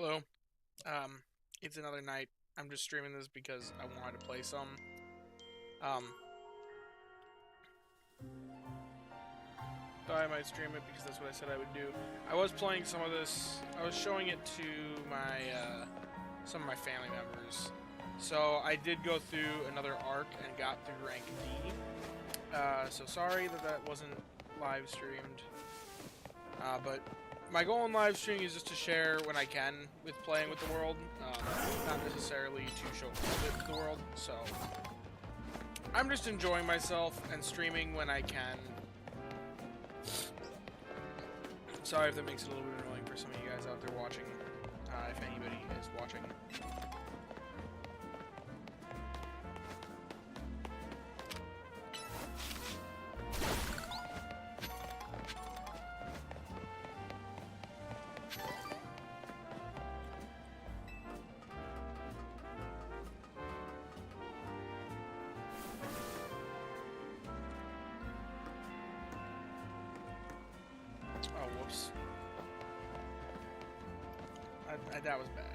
Hello. Um, it's another night. I'm just streaming this because I wanted to play some. Um, Thought I might stream it because that's what I said I would do. I was playing some of this. I was showing it to my some of my family members. So I did go through another arc and got through rank D. So sorry that wasn't live streamed. But my goal in live streaming is just to share when I can with playing with the world, not necessarily to show it to the world. So I'm just enjoying myself and streaming when I can. Sorry if that makes it a little bit annoying for some of you guys out there watching, if anybody is watching. Oh, whoops. That was bad.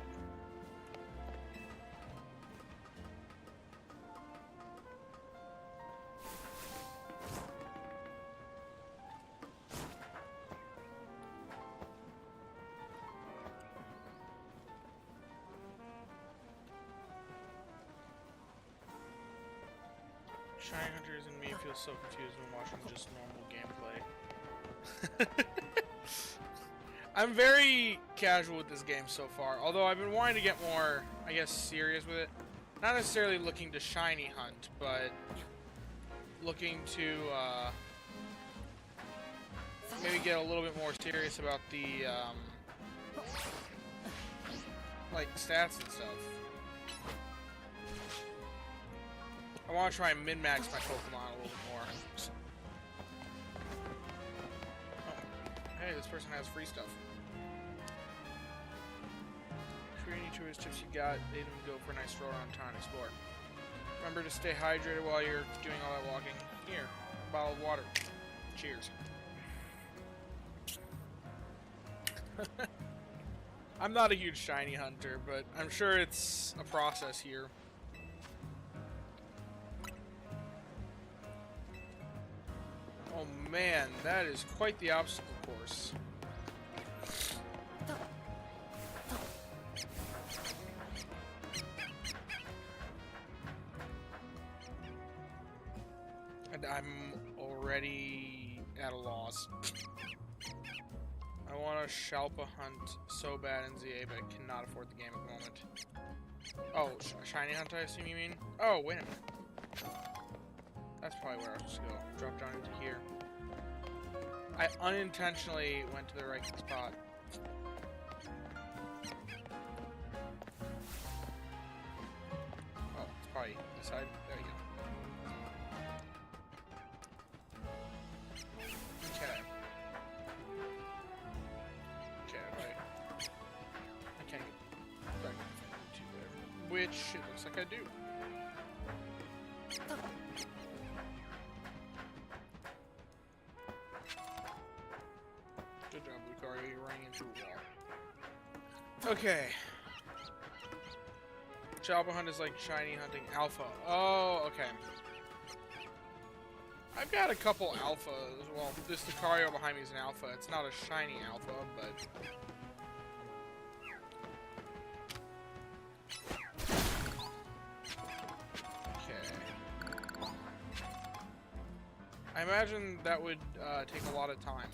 Shiny Hunters and me feel so confused when watching just normal gameplay. I'm very casual with this game so far, although I've been wanting to get more, I guess, serious with it. Not necessarily looking to shiny hunt, but looking to maybe get a little bit more serious about the like stats and stuff. I want to try and min-max my Pokemon a little bit more. Oh. Hey, this person has free stuff. Trade any tourist tips you got, they even go for a nice stroll around town and explore. Remember to stay hydrated while you're doing all that walking. Here, a bottle of water. Cheers. I'm not a huge shiny hunter, but I'm sure it's a process here. Oh man, that is quite the obstacle course. And I'm already at a loss. I want to Shalpa hunt so bad in ZA, but I cannot afford the game at the moment. Oh, shiny hunt I assume you mean? Oh, wait a minute. That's probably where I was supposed to go. Drop down into here. I unintentionally went to the right spot. Oh, it's probably this side. There you go. Okay. Okay, right. I can't get back into there. Which it looks like I do. Good job, Lucario. You're running into a wall. Okay. Shalpa hunt is like shiny hunting alpha. Oh, okay. I've got a couple alphas. Well, this Lucario behind me is an alpha. It's not a shiny alpha, but... Okay. I imagine that would take a lot of time.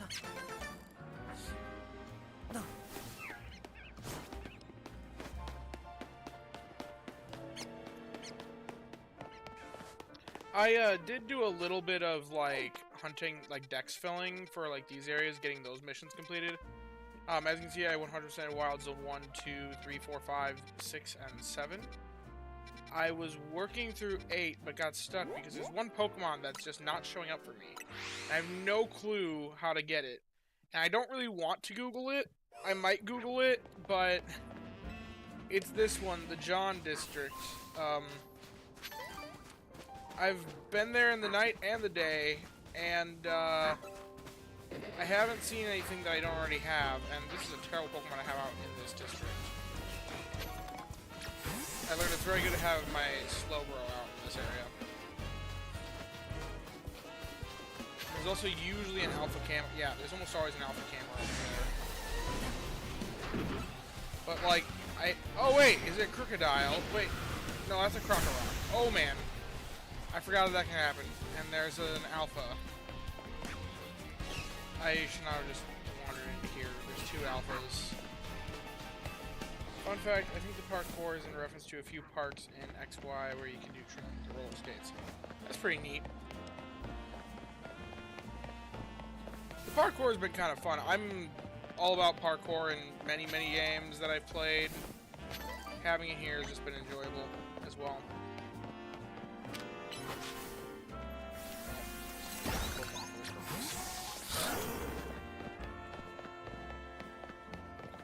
I did do a little bit of like hunting, like dex filling for like these areas, getting those missions completed. As you can see, I 100% Wild Zone 1, 2, 3, 4, 5, 6, and 7. I was working through 8, but got stuck because there's one Pokemon that's just not showing up for me. I have no clue how to get it. And I don't really want to Google it. I might Google it, but it's this one, the John District. I've been there in the night and the day, and I haven't seen anything that I don't already have, and this is a terrible Pokemon to have out in this district. I learned it's very good to have my Slowbro out in this area. There's also usually an Alpha Cam. Yeah, there's almost always an Alpha Camera over there. But like, oh wait, is it Crocodile? Wait, no, that's a Crocodile. Oh man, I forgot that can happen. And there's an Alpha. I should not have just wandered into here. There's two Alphas. Fun fact, I think the parkour is in reference to a few parks in XY where you can do roller skates. That's pretty neat. The parkour has been kind of fun. I'm all about parkour in many, many games that I've played. Having it here has just been enjoyable as well.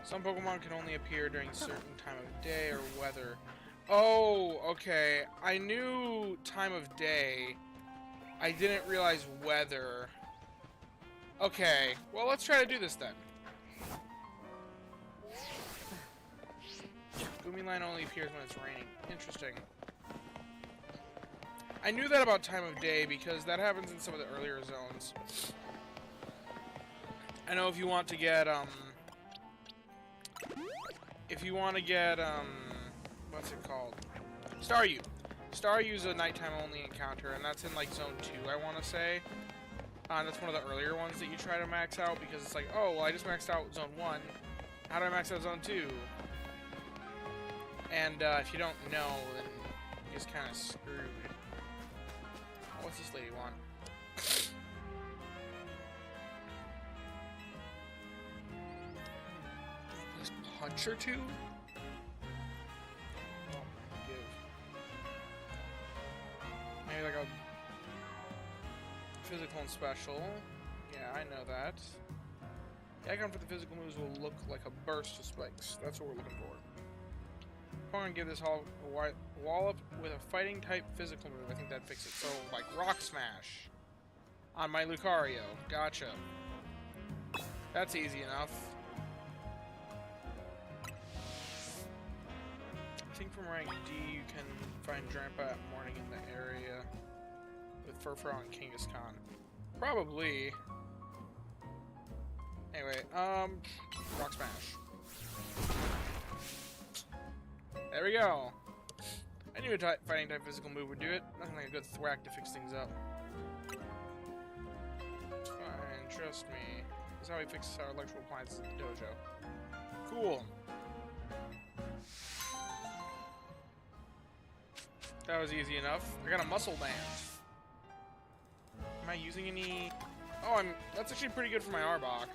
Some Pokemon can only appear during a certain time of day or weather. Oh, okay. I knew time of day. I didn't realize weather. Okay, well, let's try to do this then. Booming line only appears when it's raining. Interesting. I knew that about time of day because that happens in some of the earlier zones. I know if you want to get, what's it called? Staryu. Staryu's a nighttime only encounter, and that's in, like, Zone 2, I want to say. That's one of the earlier ones that you try to max out, because it's like, oh, well, I just maxed out Zone 1. How do I max out Zone 2? And, if you don't know, then you're just kind of screwed. Oh, what's this lady want? Just punch her too? Oh, give. Maybe like a physical and special. Yeah, I know that. The icon for the physical moves will look like a burst of spikes. That's what we're looking for. I'm going to give this a wallop with a fighting type physical move. I think that fixes it. So, like Rock Smash on my Lucario. Gotcha. That's easy enough. I think from rank D you can find Drampa at morning in the area with Furfrou and Kangaskhan. Probably. Anyway, Rock Smash. There we go. I knew a fighting type physical move would do it. Nothing like a good thwack to fix things up. Fine, trust me. This is how he fixes our electrical appliances in the dojo. Cool. That was easy enough. I got a muscle band. Am I using any? Oh, that's actually pretty good for my Arbok.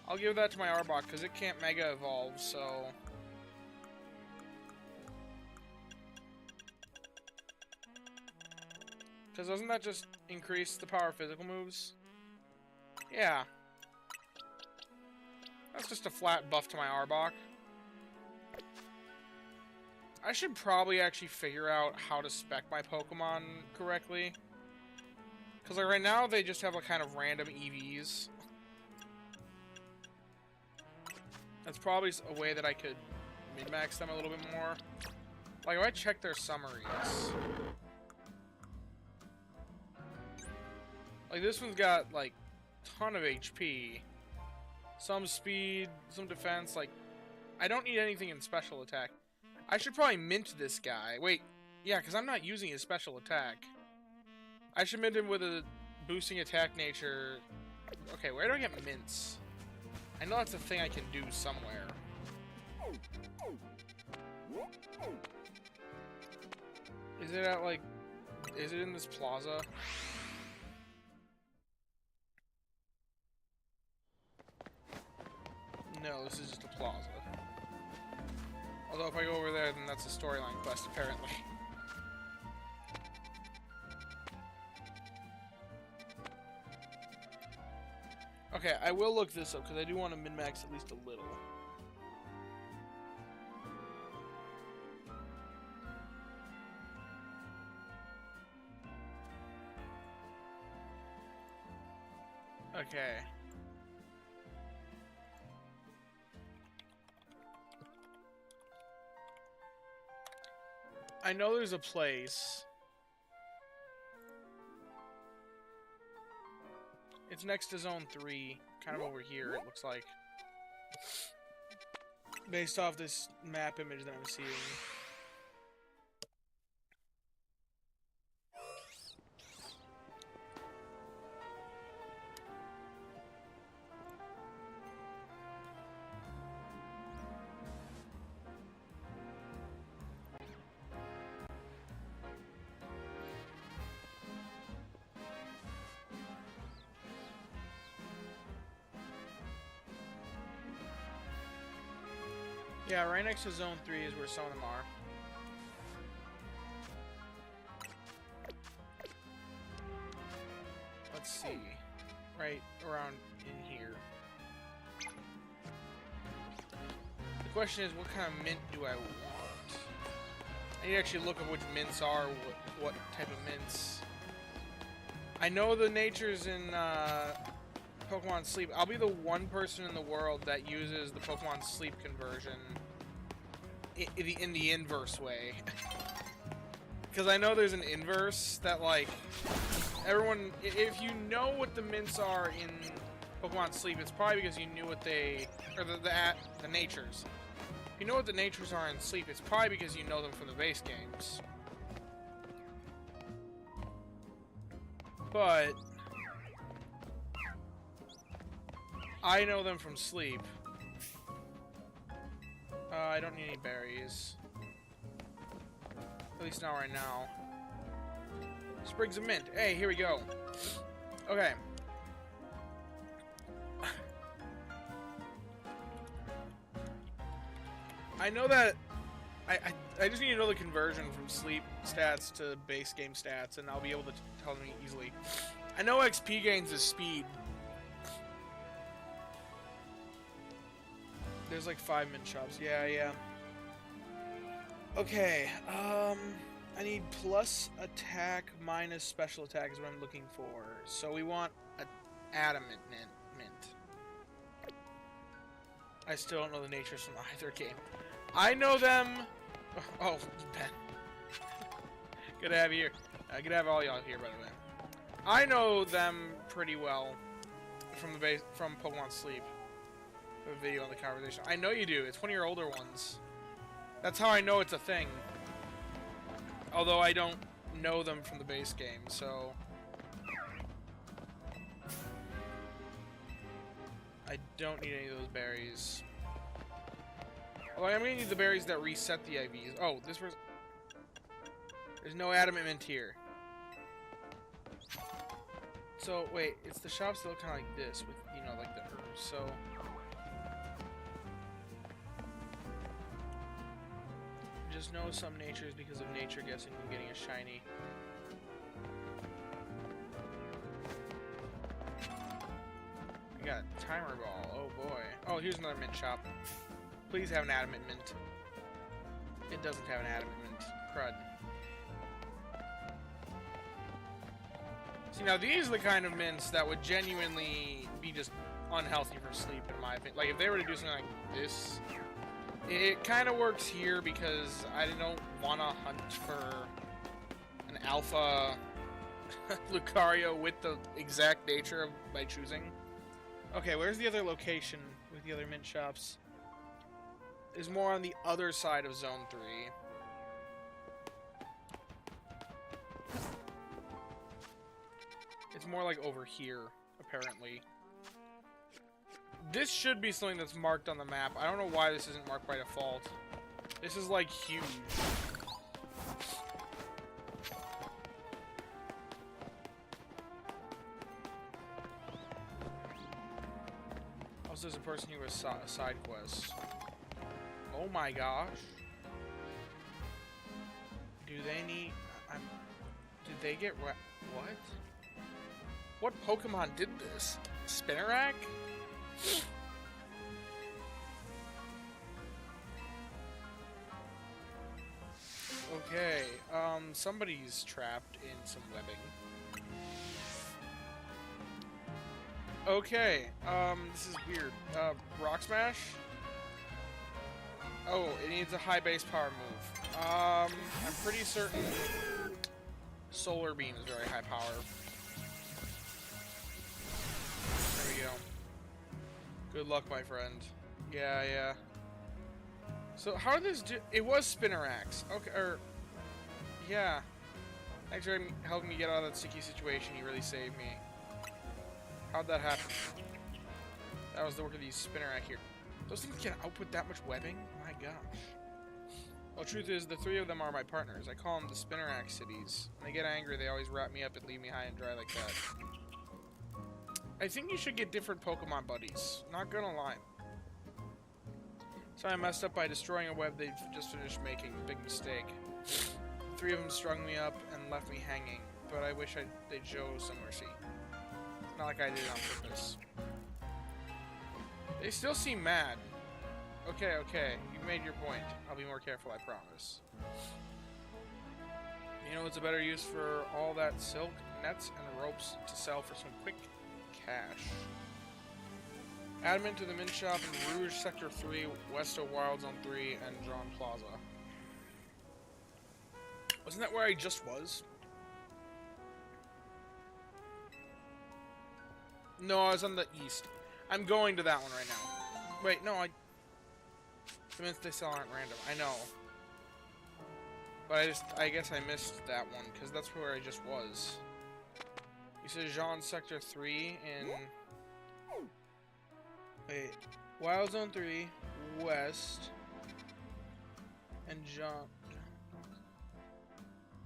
I'll give that to my Arbok because it can't Mega Evolve, so. Because doesn't that just increase the power of physical moves? Yeah. That's just a flat buff to my Arbok. I should probably actually figure out how to spec my Pokemon correctly. Because like right now they just have like kind of random EVs. That's probably a way that I could min-max them a little bit more. Like if I check their summaries. Like this one's got like a ton of HP. Some speed, some defense, like I don't need anything in special attack. I should probably mint this guy. Wait, yeah, because I'm not using his special attack. I should mint him with a boosting attack nature. Okay, where do I get mints? I know that's a thing I can do somewhere. Is it at like... Is it in this plaza? No, this is just a plaza. Although if I go over there, then that's a storyline quest, apparently. Okay, I will look this up, because I do want to min-max at least a little. Okay. I know there's a place. It's next to Zone 3, kind of over here, it looks like. Based off this map image that I'm seeing. Yeah, right next to Zone 3 is where some of them are. Let's see. Right around in here. The question is, what kind of mint do I want? I need to actually look up which mints are, what type of mints. I know the natures in Pokemon Sleep. I'll be the one person in the world that uses the Pokemon Sleep conversion in the inverse way. Because I know there's an inverse that, like, everyone... If you know what the mints are in Pokemon Sleep, it's probably because you knew what they... Or the natures. If you know what the natures are in Sleep, it's probably because you know them from the base games. But... I know them from Sleep. I don't need any berries. At least not right now. Sprigs of mint. Hey, here we go. Okay. I know that... I just need to know the conversion from Sleep stats to base game stats, and I'll be able to tell them easily. I know XP gains is speed. There's like 5 mint shops. Yeah. Okay, I need plus attack minus special attack is what I'm looking for. So we want an adamant mint. I still don't know the natures from either game. I know them... Oh, Ben. Good to have you here. Good to have all y'all here, by the way. I know them pretty well from Pokemon Sleep. A video on the conversation. I know you do. It's one of your older ones. That's how I know it's a thing. Although I don't know them from the base game, so... I don't need any of those berries. Although I'm gonna need the berries that reset the IVs. Oh, this was... There's no adamant mint here. So, wait, it's the shops that look kind of like this, with, you know, like the herbs, so... Just know some natures because of nature guessing and getting a shiny. I got a timer ball. Oh boy. Oh, here's another mint shop. Please have an adamant mint. It doesn't have an adamant mint. Crud. See, now these are the kind of mints that would genuinely be just unhealthy for Sleep, in my opinion. Like, if they were to do something like this... It kind of works here because I don't want to hunt for an alpha Lucario with the exact nature of my choosing. Okay, where's the other location with the other mint shops? There's more on the other side of Zone 3. It's more like over here, apparently. This should be something that's marked on the map. I don't know why this isn't marked by default. This is, like, huge. Also, there's a person who has a side quest. Oh my gosh. Do they need... did they get... What? What Pokemon did this? Spinarak? Okay, somebody's trapped in some webbing. Okay, this is weird. Rock Smash? Oh, it needs a high base power move. I'm pretty certain Solar Beam is very high power. There we go. Good luck, my friend. Yeah. So, how did this do? It was Spinnerax. Okay, yeah. Thanks for helping me get out of that sticky situation. You really saved me. How'd that happen? That was the work of these Spinnerack here. Those things can output that much webbing? My gosh. Well, truth is, the three of them are my partners. I call them the Spinnerack Cities. When they get angry, they always wrap me up and leave me high and dry like that. I think you should get different Pokemon buddies. Not gonna lie. So I messed up by destroying a web they'd just finished making. Big mistake. Three of them strung me up and left me hanging. But I wish they'd show some mercy. Not like I did it on purpose. They still seem mad. Okay. You made your point. I'll be more careful, I promise. You know what's a better use for all that silk, nets, and ropes to sell for some quick cash? Admin to the Mint Shop in Rouge Sector 3, west of Wild Zone 3, and John Plaza. Wasn't that where I just was? No, I was on the east. I'm going to that one right now. Wait, no, the mints they sell aren't random. I know. But I guess I missed that one, because that's where I just was. You said Jean Sector 3 in... Wait. Wild Zone 3, west. And Jean...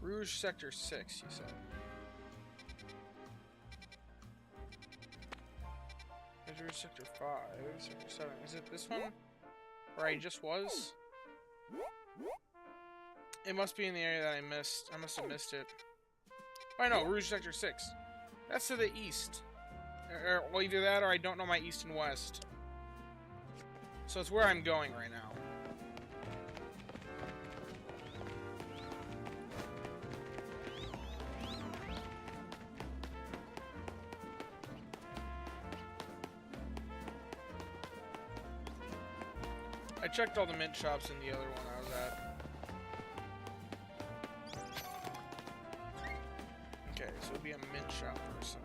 Rouge Sector 6, you said. Rouge Sector 5, Sector 7. Is it this one? Where I just was? It must be in the area that I missed. I must have missed it. Oh, no, Rouge Sector 6. That's to the east. Well, either that or I don't know my east and west. So it's where I'm going right now. I checked all the mint shops in the other one I was at. Okay, so it'll be a mint shop person.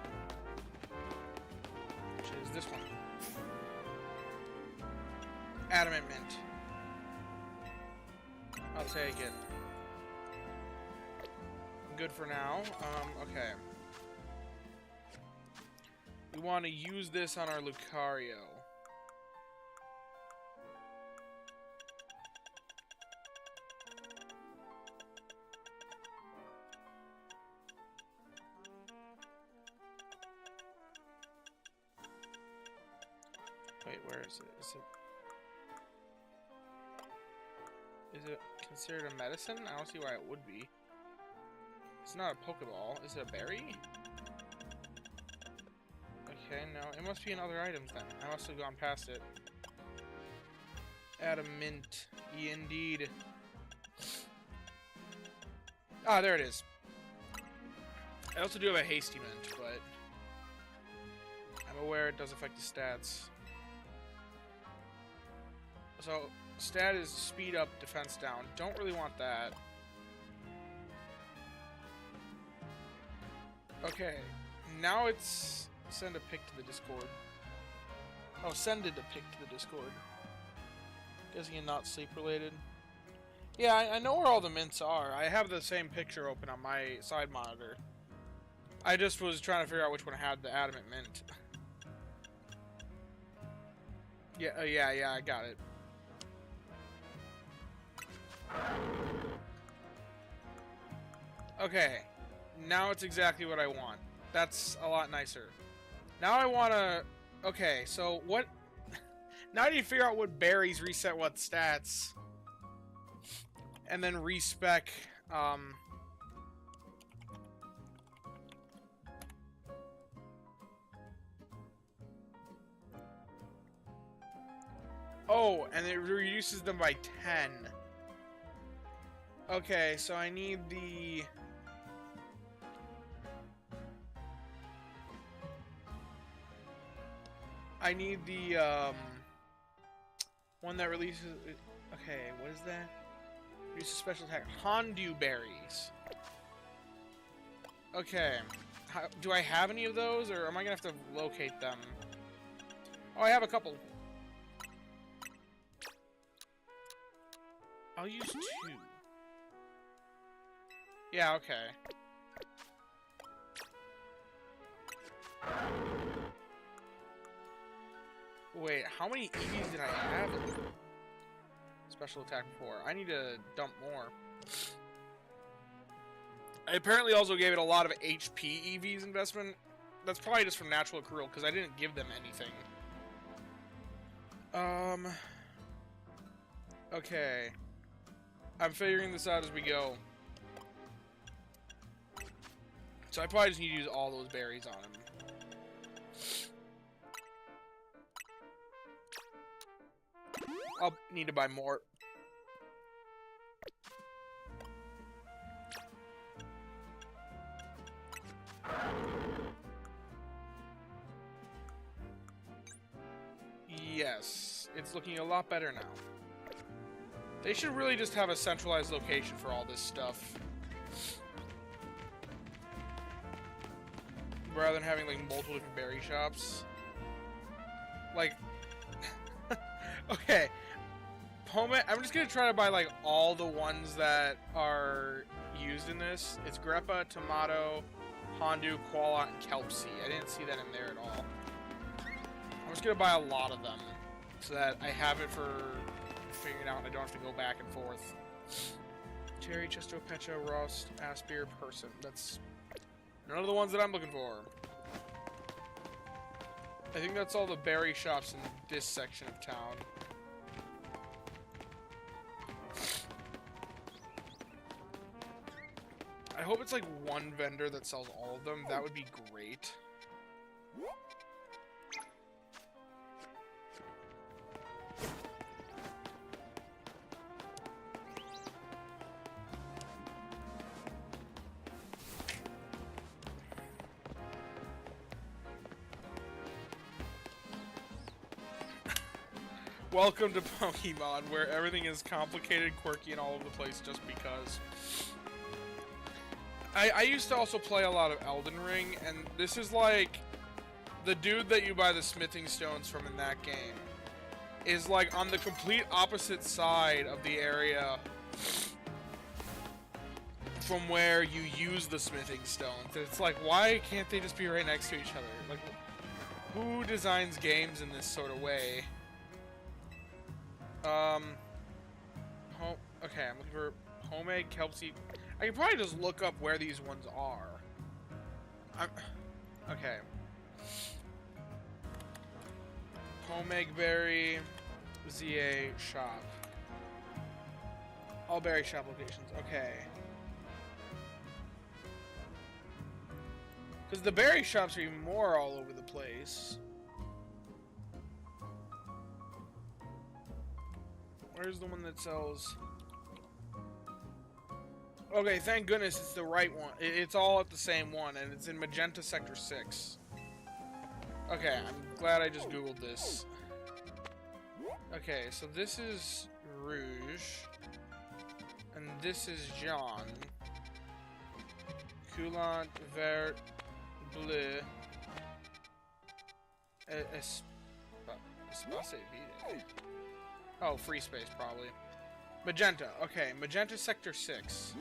Which is this one. Adamant Mint. I'll take it. I'm good for now. Okay. We want to use this on our Lucario. Wait, where is it? Is it considered a medicine? I don't see why it would be. It's not a Pokeball. Is it a berry? Okay, no. It must be in other items then. I must have gone past it. Adamant. Indeed. Ah, there it is. I also do have a Hasty Mint, but I'm aware it does affect the stats. So, stat is speed up, defense down. Don't really want that. Okay, now it's send a pic to the Discord. Oh, send it a pic to the Discord. Guessing it's not sleep related. Yeah, I know where all the mints are. I have the same picture open on my side monitor. I just was trying to figure out which one had the Adamant Mint. Yeah, I got it. Okay, now it's exactly what I want. That's a lot nicer. Now I want to... Okay, so what... Now I need to figure out what berries reset what stats. And then respec... Oh, and it reduces them by 10. Okay, so I need the... I need the one that releases. Okay, what is that? Use a special attack. Hondu berries. Okay. Do I have any of those, or am I gonna have to locate them? Oh, I have a couple. I'll use 2. Yeah, okay. Wait, how many EVs did I have? Special attack 4. I need to dump more. I apparently also gave it a lot of HP EVs investment. That's probably just from natural accrual, because I didn't give them anything. Okay. I'm figuring this out as we go. So I probably just need to use all those berries on him. I'll need to buy more. Yes, it's looking a lot better now. They should really just have a centralized location for all this stuff. Rather than having like multiple different berry shops. Like, okay. I'm just gonna try to buy like all the ones that are used in this. It's Greppa, Tomato, Hondu, Qualot, and Kelpsie. I didn't see that in there at all. I'm just gonna buy a lot of them so that I have it for figuring out and I don't have to go back and forth. Cherry, Chesto, Pecha, Rost, Aspir, Person. That's none of the ones that I'm looking for. I think that's all the berry shops in this section of town. I hope it's like one vendor that sells all of them. That would be great. Welcome to Pokemon, where everything is complicated, quirky, and all over the place just because. I used to also play a lot of Elden Ring, and this is like the dude that you buy the smithing stones from in that game is like on the complete opposite side of the area from where you use the smithing stones. It's like, why can't they just be right next to each other? Like, who designs games in this sort of way? Okay, I'm looking for Homegg, Kelpsie. I can probably just look up where these ones are. Okay. Homegg Berry, ZA shop. All berry shop locations. Okay. Because the berry shops are even more all over the place. Where's the one that sells? Okay, thank goodness it's the right one. It's all at the same one, and it's in Magenta Sector 6. Okay, I'm glad I just googled this. Okay, so this is Rouge. And this is John. Coulant, Vert, Bleu. Espace Vide. Oh, free space, probably. Magenta. Okay, Magenta Sector 6.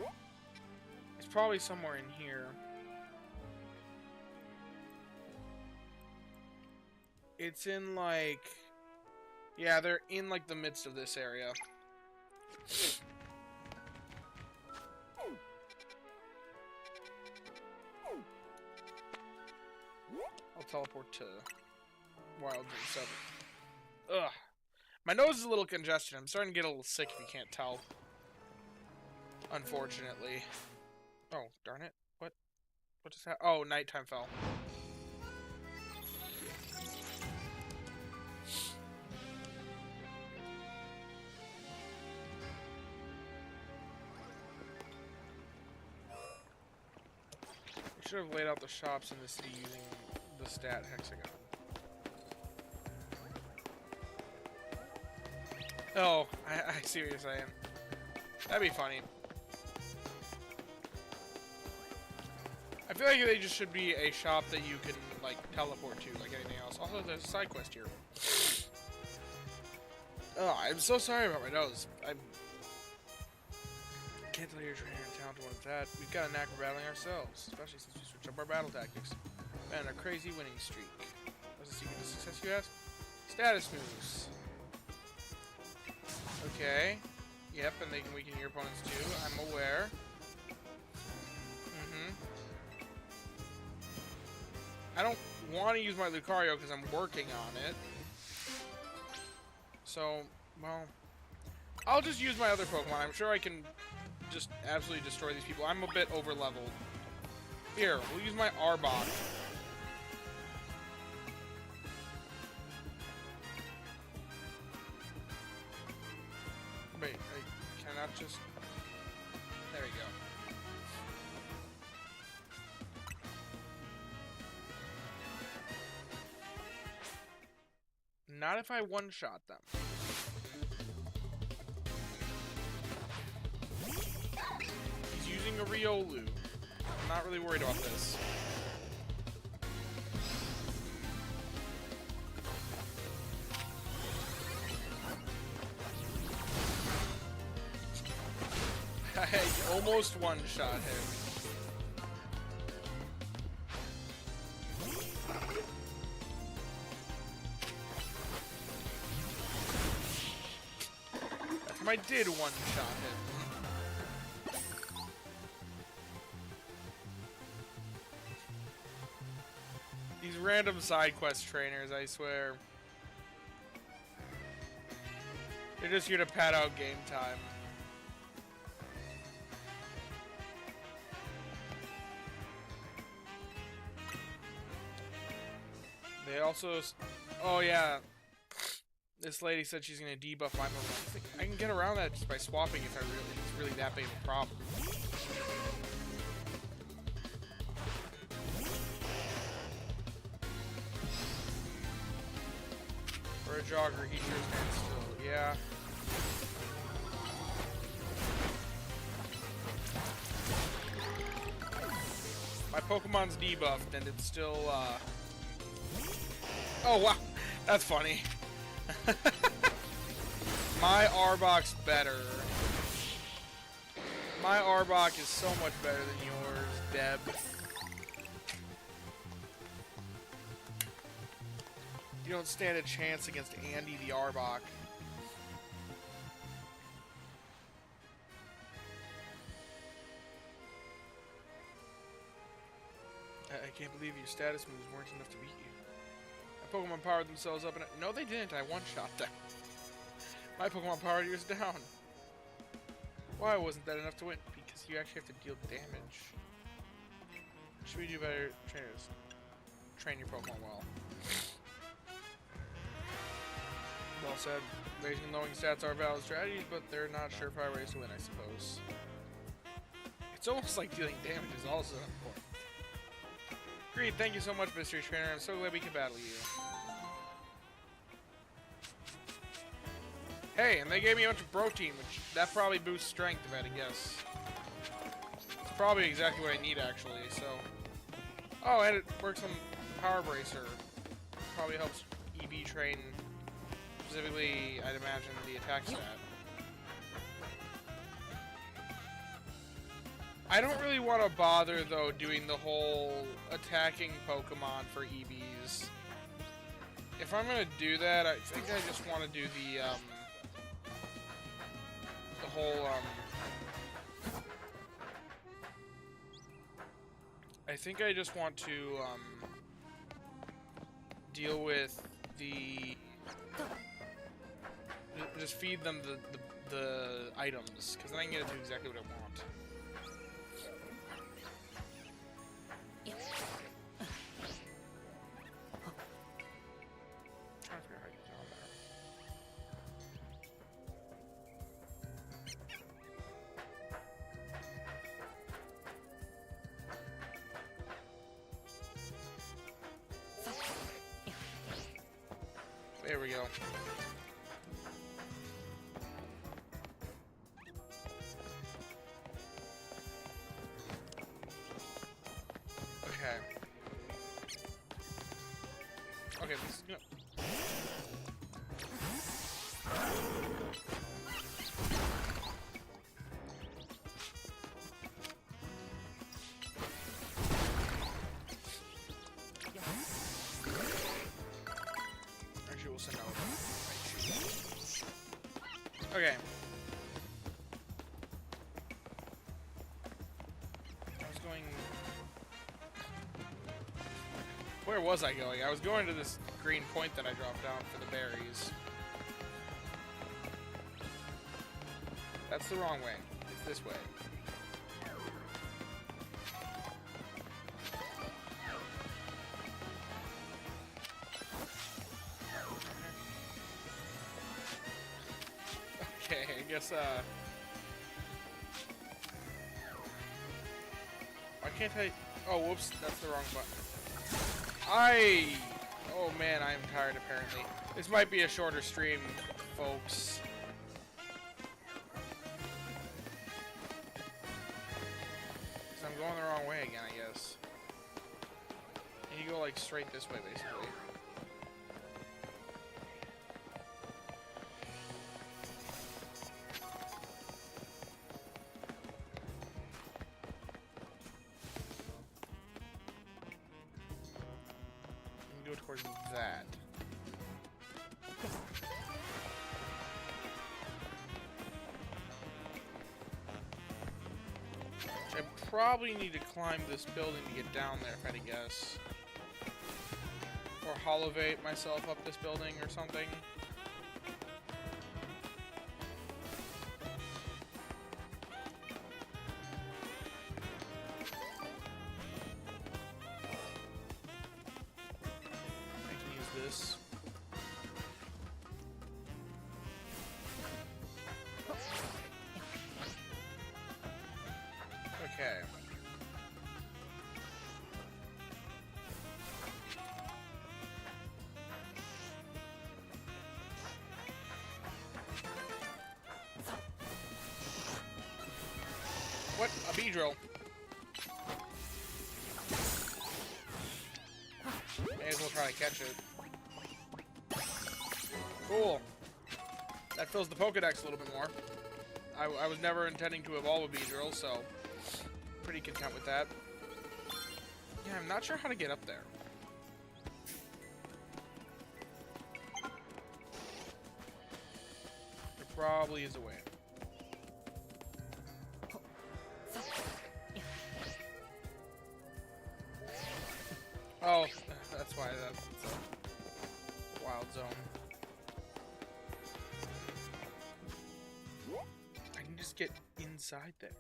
It's probably somewhere in here. It's in, like... Yeah, they're in, like, the midst of this area. I'll teleport to Wild Dream 7. Ugh. My nose is a little congested. I'm starting to get a little sick if you can't tell. Unfortunately. Oh, darn it. What just happened? Oh, nighttime fell. I should have laid out the shops in the city using the stat hexagon. Oh, I see what you're saying. That'd be funny. I feel like they just should be a shop that you can, like, teleport to, like anything else. Also, there's a side quest here. Oh, I'm so sorry about my nose. I can't tell your trainer in town to what it's at. We've got a knack for battling ourselves, especially since we switched up our battle tactics. Man, a crazy winning streak. What's the secret to success, you ask? Status moves. Okay. Yep, and they can weaken your opponents too. I'm aware. I don't want to use my Lucario because I'm working on it. So, well, I'll just use my other Pokemon. I'm sure I can just absolutely destroy these people. I'm a bit over-leveled. Here, we'll use my Arbok. Wait, I cannot just... There we go. Not if I one-shot them. He's using a Riolu. I'm not really worried about this. I almost one-shot him. I did one-shot him. These random side quest trainers, I swear. They're just here to pad out game time. They also... Oh, yeah. This lady said she's gonna debuff my Pokemon. I can get around that just by swapping if it's really that big of a problem. For a jogger, he sure stands still. Yeah. My Pokemon's debuffed and it's still, Oh, wow. That's funny. My Arbok's better. My Arbok is so much better than yours, Deb. You don't stand a chance against Andy the Arbok. I can't believe your status moves weren't enough to beat you. My Pokemon powered themselves up and... No, they didn't. I one-shot them. My Pokemon power is down. Why wasn't that enough to win? Because you actually have to deal damage. Should we do better, trainers? Train your Pokemon well. Well said. Raising and lowering stats are valid strategies, but they're not surefire ways to win, I suppose. It's almost like dealing damage is also important. Agreed. Thank you so much, Mystery Trainer. I'm so glad we can battle you. Hey, and they gave me a bunch of protein, which that probably boosts strength if I had to guess. It's probably exactly what I need, actually, so... Oh, and it works on Power Bracer. Probably helps EV train, specifically, I'd imagine, the attack stat. I don't really want to bother, though, doing the whole attacking Pokemon for EVs. If I'm going to do that, I think I just want to do the whole, I think I just want to, deal with the... Just feed them the items, because then I can get to do exactly what I want. There we go. Okay, this is gonna... Actually, we'll send out. Okay. I was going... Where was I going? I was going to this green point that I dropped down for the berries. That's the wrong way. It's this way. Okay, I guess, why can't I... Oh, whoops, that's the wrong button. Oh man, I am tired apparently. This might be a shorter stream, folks. Because I'm going the wrong way again, I guess. And you go like straight this way, basically. Go towards that. I probably need to climb this building to get down there, if I had to guess. Or hollovate myself up this building or something. This. Okay. What? A Beedrill. May as well try to catch it. Cool. That fills the Pokedex a little bit more. I was never intending to evolve a Beedrill, so pretty content with that. Yeah, I'm not sure how to get up there. There probably is a way. Oh, that's why that's a wild zone. I can just get inside there.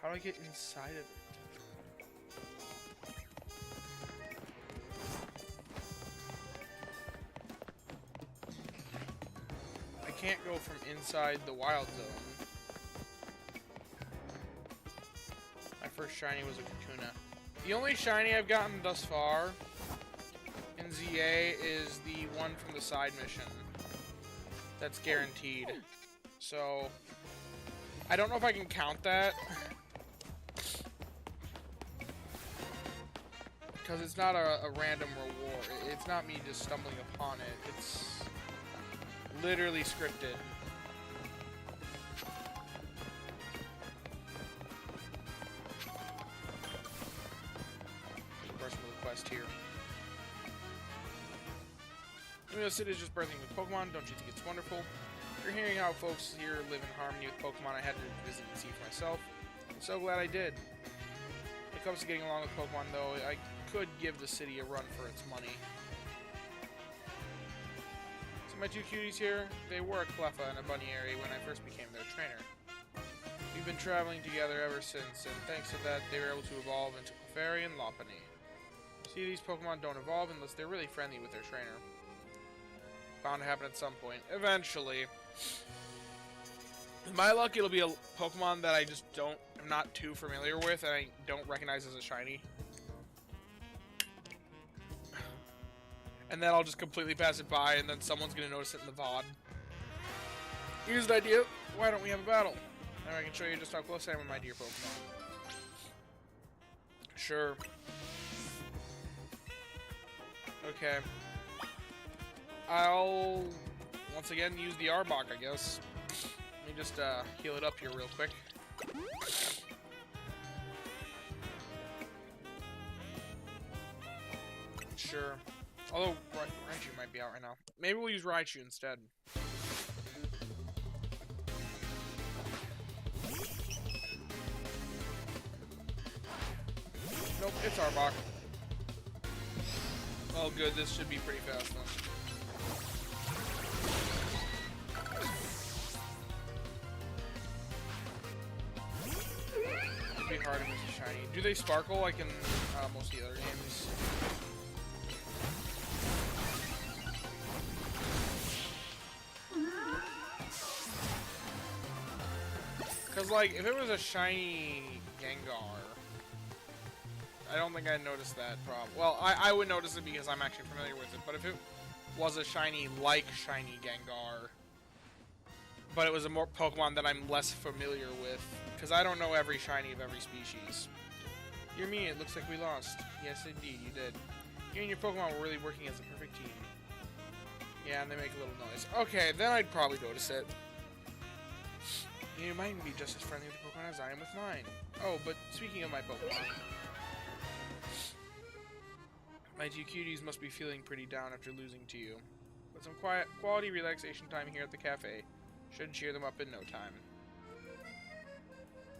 How do I get inside of it? I can't go from inside the wild zone. My first shiny was a Kakuna. The only shiny I've gotten thus far in ZA is the one from the side mission. That's guaranteed. So, I don't know if I can count that. Because it's not a random reward. It's not me just stumbling upon it. It's literally scripted. Personal request here. Lemio City is just birthing with Pokemon. Don't you think it's wonderful? After hearing how folks here live in harmony with Pokemon, I had to visit and see for myself. I'm so glad I did. When it comes to getting along with Pokemon, though, I could give the city a run for its money. So my two cuties here, they were a Cleffa and a Bunnyary when I first became their trainer. We've been traveling together ever since, and thanks to that, they were able to evolve into Clefairy and Lopunny. See, these Pokemon don't evolve unless they're really friendly with their trainer. Bound to happen at some point. Eventually. With my luck, it'll be a Pokemon that I just am not too familiar with, and I don't recognize as a shiny. And then I'll just completely pass it by, and then someone's gonna notice it in the VOD. Here's an idea. Why don't we have a battle? Now I can show you just how close I am with my dear Pokemon. Sure. Okay. I'll once again use the Arbok, I guess. Let me just heal it up here real quick. Sure. Although Raichu might be out right now. Maybe we'll use Raichu instead. Nope, it's Arbok. Oh good, this should be pretty fast then. It'd be hard to miss a shiny. Do they sparkle like in most of the other games? Because like, if it was a shiny Gengar, I don't think I'd notice that problem. Well, I would notice it because I'm actually familiar with it, but if it was a shiny like shiny Gengar, but it was a more Pokemon that I'm less familiar with, because I don't know every shiny of every species. Dear me, it looks like we lost. Yes, indeed, you did. You and your Pokemon were really working as a perfect team. Yeah, and they make a little noise. Okay, then I'd probably notice it. You might be just as friendly with your Pokemon as I am with mine. Oh, but speaking of my Pokemon, my two cuties must be feeling pretty down after losing to you. But some quality relaxation time here at the cafe should cheer them up in no time.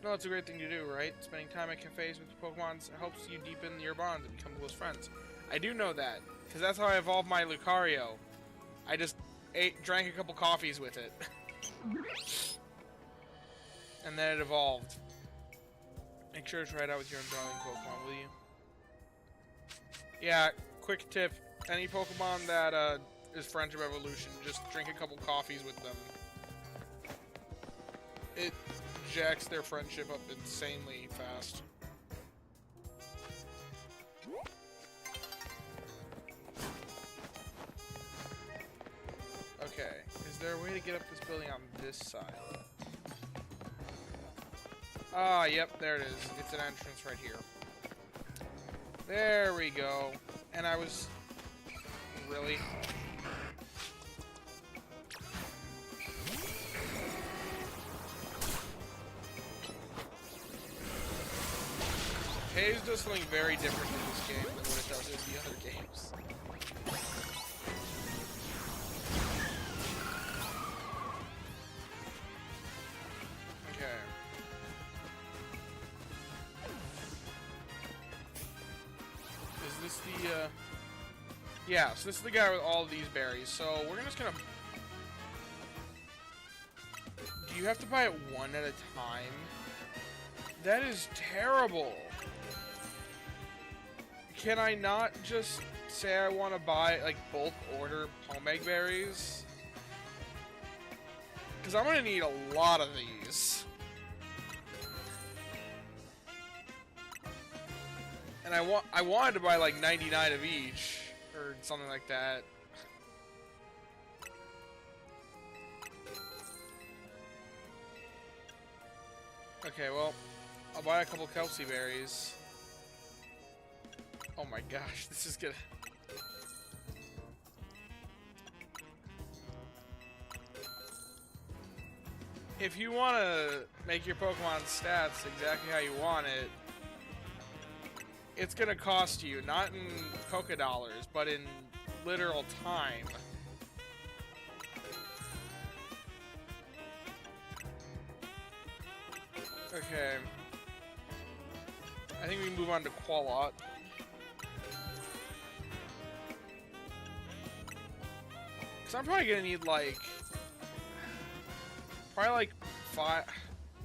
No, it's a great thing to do, right? Spending time at cafes with your Pokemon helps you deepen your bonds and become close friends. I do know that, because that's how I evolved my Lucario. I just drank a couple coffees with it. And then it evolved. Make sure to try it out with your own darling Pokemon, will you? Yeah, quick tip. Any Pokemon that is Friendship Evolution, just drink a couple coffees with them. It jacks their friendship up insanely fast. Okay, is there a way to get up this building on this side? Ah, yep, there it is. It's an entrance right here. There we go. And I was... Really? Haze does something very different in this game than what it does in the other games. Yeah, so this is the guy with all of these berries. So we're just gonna... Do you have to buy it one at a time? That is terrible. Can I not just say I want to buy, like, bulk order Pomeg berries? Because I'm gonna need a lot of these. And I wanted to buy like 99 of each. Or something like that. Okay, well, I'll buy a couple Kelsey berries. Oh my gosh, this is gonna... If you want to make your Pokemon stats exactly how you want it, it's gonna cost you, not in Poké Dollars, but in literal time. Okay. I think we can move on to Qualot. Cause I'm probably gonna need like... Probably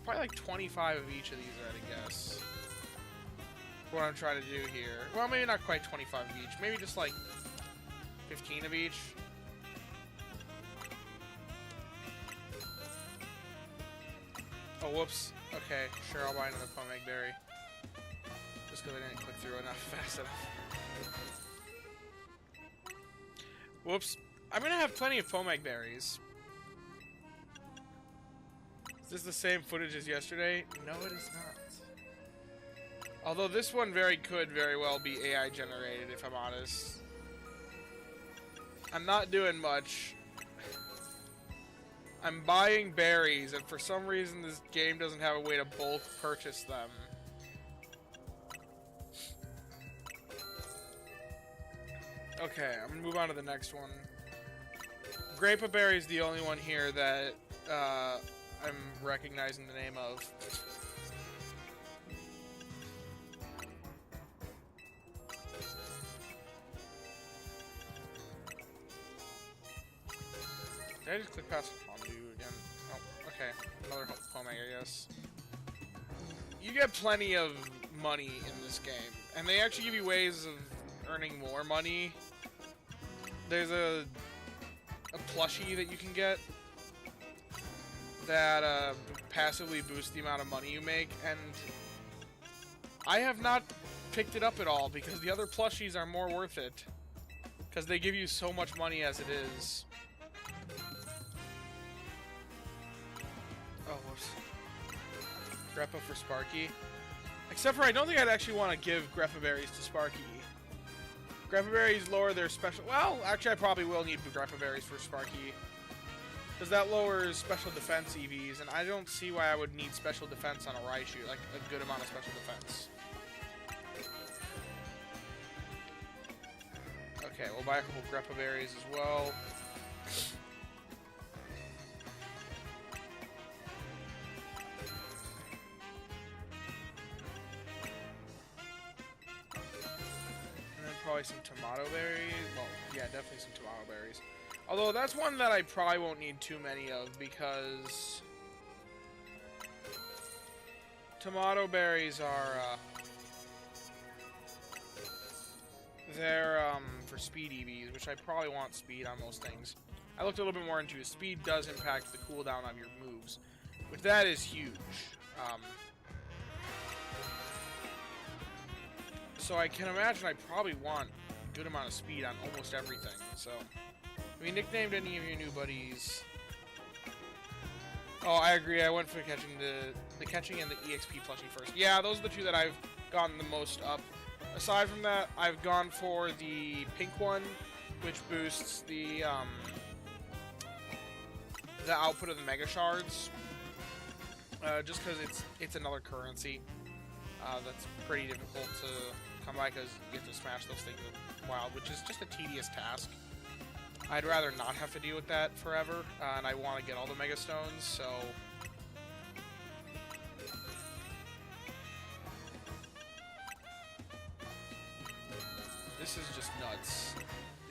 like 25 of each of these, I'd guess. What I'm trying to do here. Well, maybe not quite 25 of each. Maybe just like 15 of each. Oh, whoops. Okay, sure, I'll buy another Pomeg berry. Just because I didn't click through enough fast enough. Whoops. I'm gonna have plenty of Pomeg berries. Is this the same footage as yesterday? No, it is not. Although this one could very well be AI generated, if I'm honest. I'm not doing much. I'm buying berries, and for some reason this game doesn't have a way to bulk purchase them. Okay, I'm gonna move on to the next one. Grape Berry is the only one here that I'm recognizing the name of. Did I just click past Hondu again? Oh, okay. Another home egg, I guess. You get plenty of money in this game, and they actually give you ways of earning more money. There's a plushie that you can get that passively boosts the amount of money you make, and I have not picked it up at all because the other plushies are more worth it because they give you so much money as it is. Oh, whoops. Greppa for Sparky. Except for I don't think I'd actually want to give Greppa Berries to Sparky. Greppa Berries lower their special... Well, actually I probably will need Greppa Berries for Sparky. Because that lowers special defense EVs, and I don't see why I would need special defense on a Raichu. Like, a good amount of special defense. Okay, we'll buy a couple Greppa Berries as well. Probably some tomato berries. Well, yeah, definitely some tomato berries. Although that's one that I probably won't need too many of because tomato berries are they're for speed EVs, which I probably want speed on most things. I looked a little bit more into it. Speed does impact the cooldown of your moves, which that is huge. So I can imagine I probably want a good amount of speed on almost everything. So, have you nicknamed any of your new buddies? Oh, I agree. I went for catching the catching and the EXP plushie first. Yeah, those are the two that I've gotten the most up. Aside from that, I've gone for the pink one, which boosts the output of the Mega Shards. Just because it's another currency that's pretty difficult to come by because you have to smash those things in wild, which is just a tedious task. I'd rather not have to deal with that forever, and I want to get all the Mega Stones, so... This is just nuts.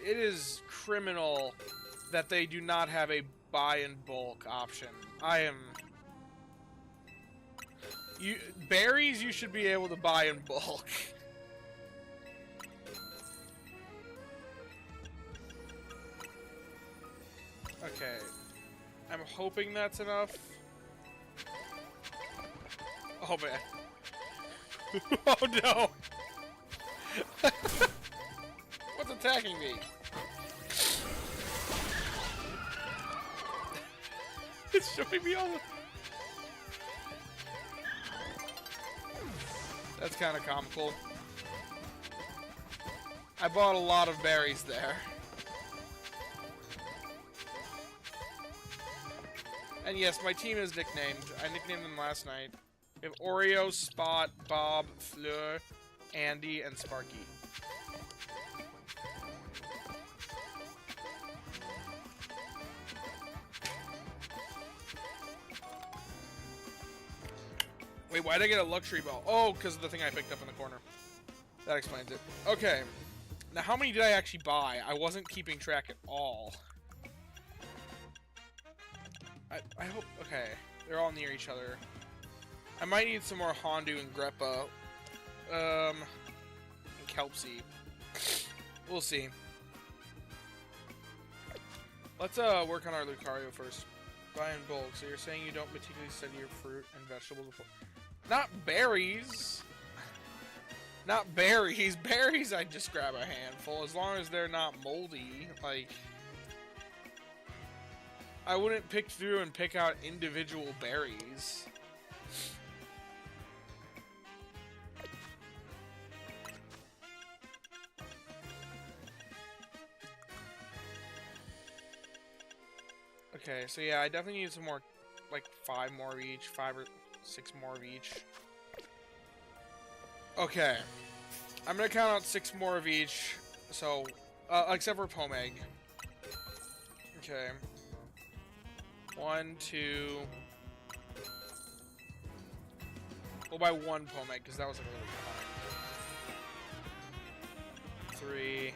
It is criminal that they do not have a buy in bulk option. I am... Berries you should be able to buy in bulk. Okay. I'm hoping that's enough. Oh man. Oh no! What's attacking me? It's showing me all the... That's kind of comical. I bought a lot of berries there. And yes, my team is nicknamed. I nicknamed them last night. We have Oreo, Spot, Bob, Fleur, Andy, and Sparky. Wait, why did I get a luxury ball? Oh, because of the thing I picked up in the corner. That explains it. Okay. Now, how many did I actually buy? I wasn't keeping track at all. I hope... Okay. They're all near each other. I might need some more Hondu and Greppa. And Kelpsy. We'll see. Let's work on our Lucario first. Buy in bulk. So you're saying you don't meticulously study your fruit and vegetables before... Not berries! Not berries. Berries I just grab a handful, as long as they're not moldy. Like... I wouldn't pick through and pick out individual berries. Okay, so yeah, I definitely need some more, like 5 more of each, 5 or 6 more of each. Okay, I'm gonna count out 6 more of each. So, except for Pomeg. Okay. 1, 2. We'll buy 1 Pomeg because that was like a little behind. 3.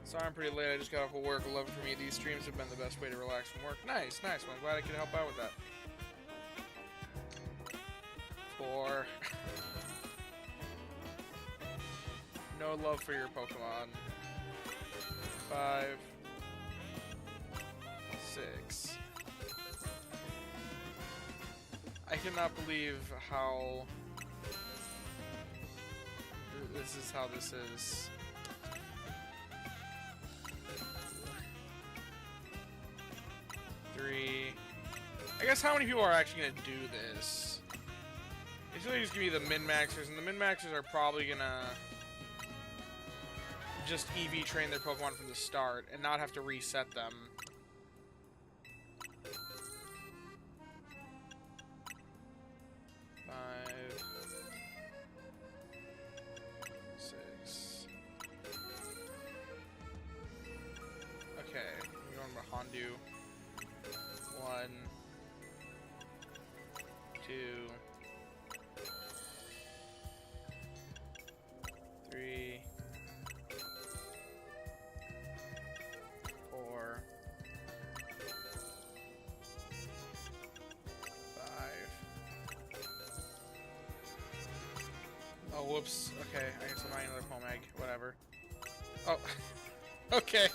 Sorry I'm pretty late, I just got off of work. Love it for me. These streams have been the best way to relax from work. Nice, nice. Well, I'm glad I could help out with that. 4. No love for your Pokemon. 5. 6. I cannot believe how... This is how this is. 3. I guess how many people are actually gonna do this? It's really just gonna be the min-maxers, and the min-maxers are probably gonna just EV train their Pokemon from the start and not have to reset them. 5, 6. Okay, I'm going with Hondu. 1, 2, 3, 4, 5. Oh, whoops. Okay, I guess I'm buying another Pomeg. Whatever. Oh, okay.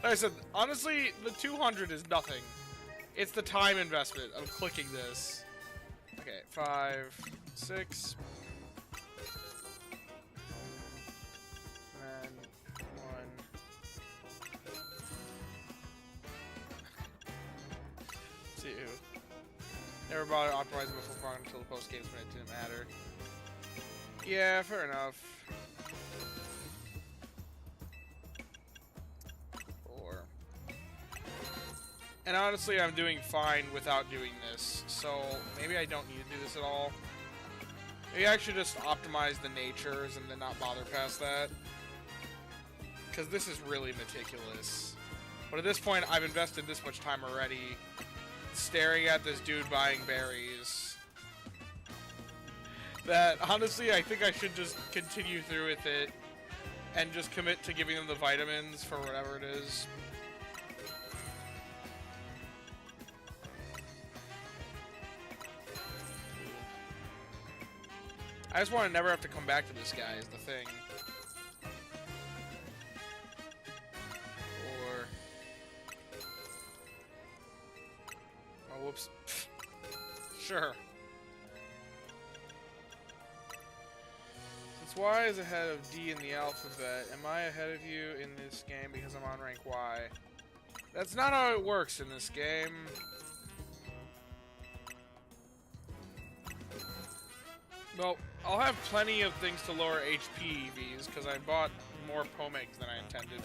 Like I said, honestly, the 200 is nothing. It's the time investment of clicking this. Okay, 5, 6. And then 1. 2. Never bothered optimizing before farm until the post games when it didn't matter. Yeah, fair enough. 4. And honestly, I'm doing fine without doing this, so maybe I don't need to do this at all. Maybe I should just optimize the natures and then not bother past that. Because this is really meticulous. But at this point, I've invested this much time already staring at this dude buying berries. That, honestly, I think I should just continue through with it and just commit to giving them the vitamins for whatever it is. I just want to never have to come back to this guy is the thing. 4. Oh, whoops. Sure. Since Y is ahead of D in the alphabet, am I ahead of you in this game because I'm on rank Y? That's not how it works in this game. Well, I'll have plenty of things to lower HP EVs because I bought more Pomegs than I intended.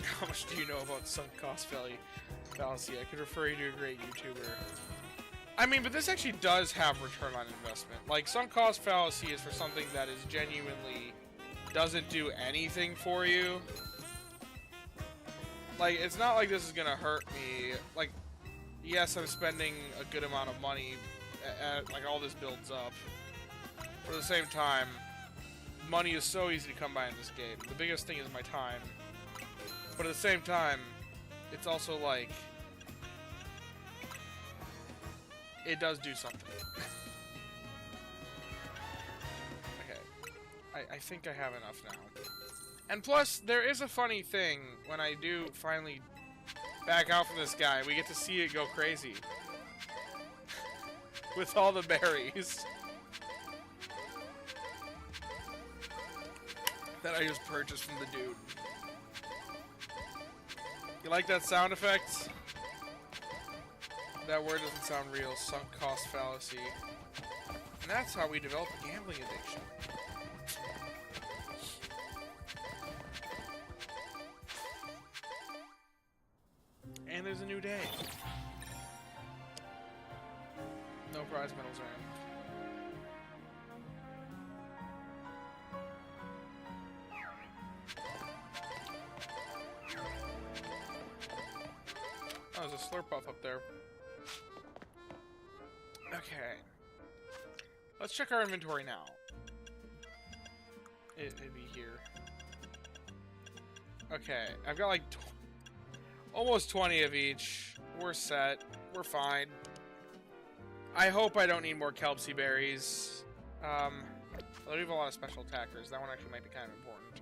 How much do you know about sunk cost fallacy? I could refer you to a great YouTuber. I mean, but this actually does have return on investment. Like, sunk cost fallacy is for something that is genuinely doesn't do anything for you. Like, it's not like this is gonna hurt me. Like, yes, I'm spending a good amount of money, like, all this builds up. But at the same time, money is so easy to come by in this game. The biggest thing is my time. But at the same time, it's also like, it does do something. Okay. I think I have enough now. And plus, there is a funny thing when I do finally back out from this guy. We get to see it go crazy. With all the berries. That I just purchased from the dude. You like that sound effect? That word doesn't sound real. Sunk cost fallacy. And that's how we develop a gambling addiction. is a new day. No prize medals earned. Oh, there's a Slurpuff up there. Okay. Let's check our inventory now. It'd be here. Okay, I've got like almost 20 of each. We're set. We're fine. I hope I don't need more Kelpsy berries. I do have a lot of special attackers. That one actually might be kind of important.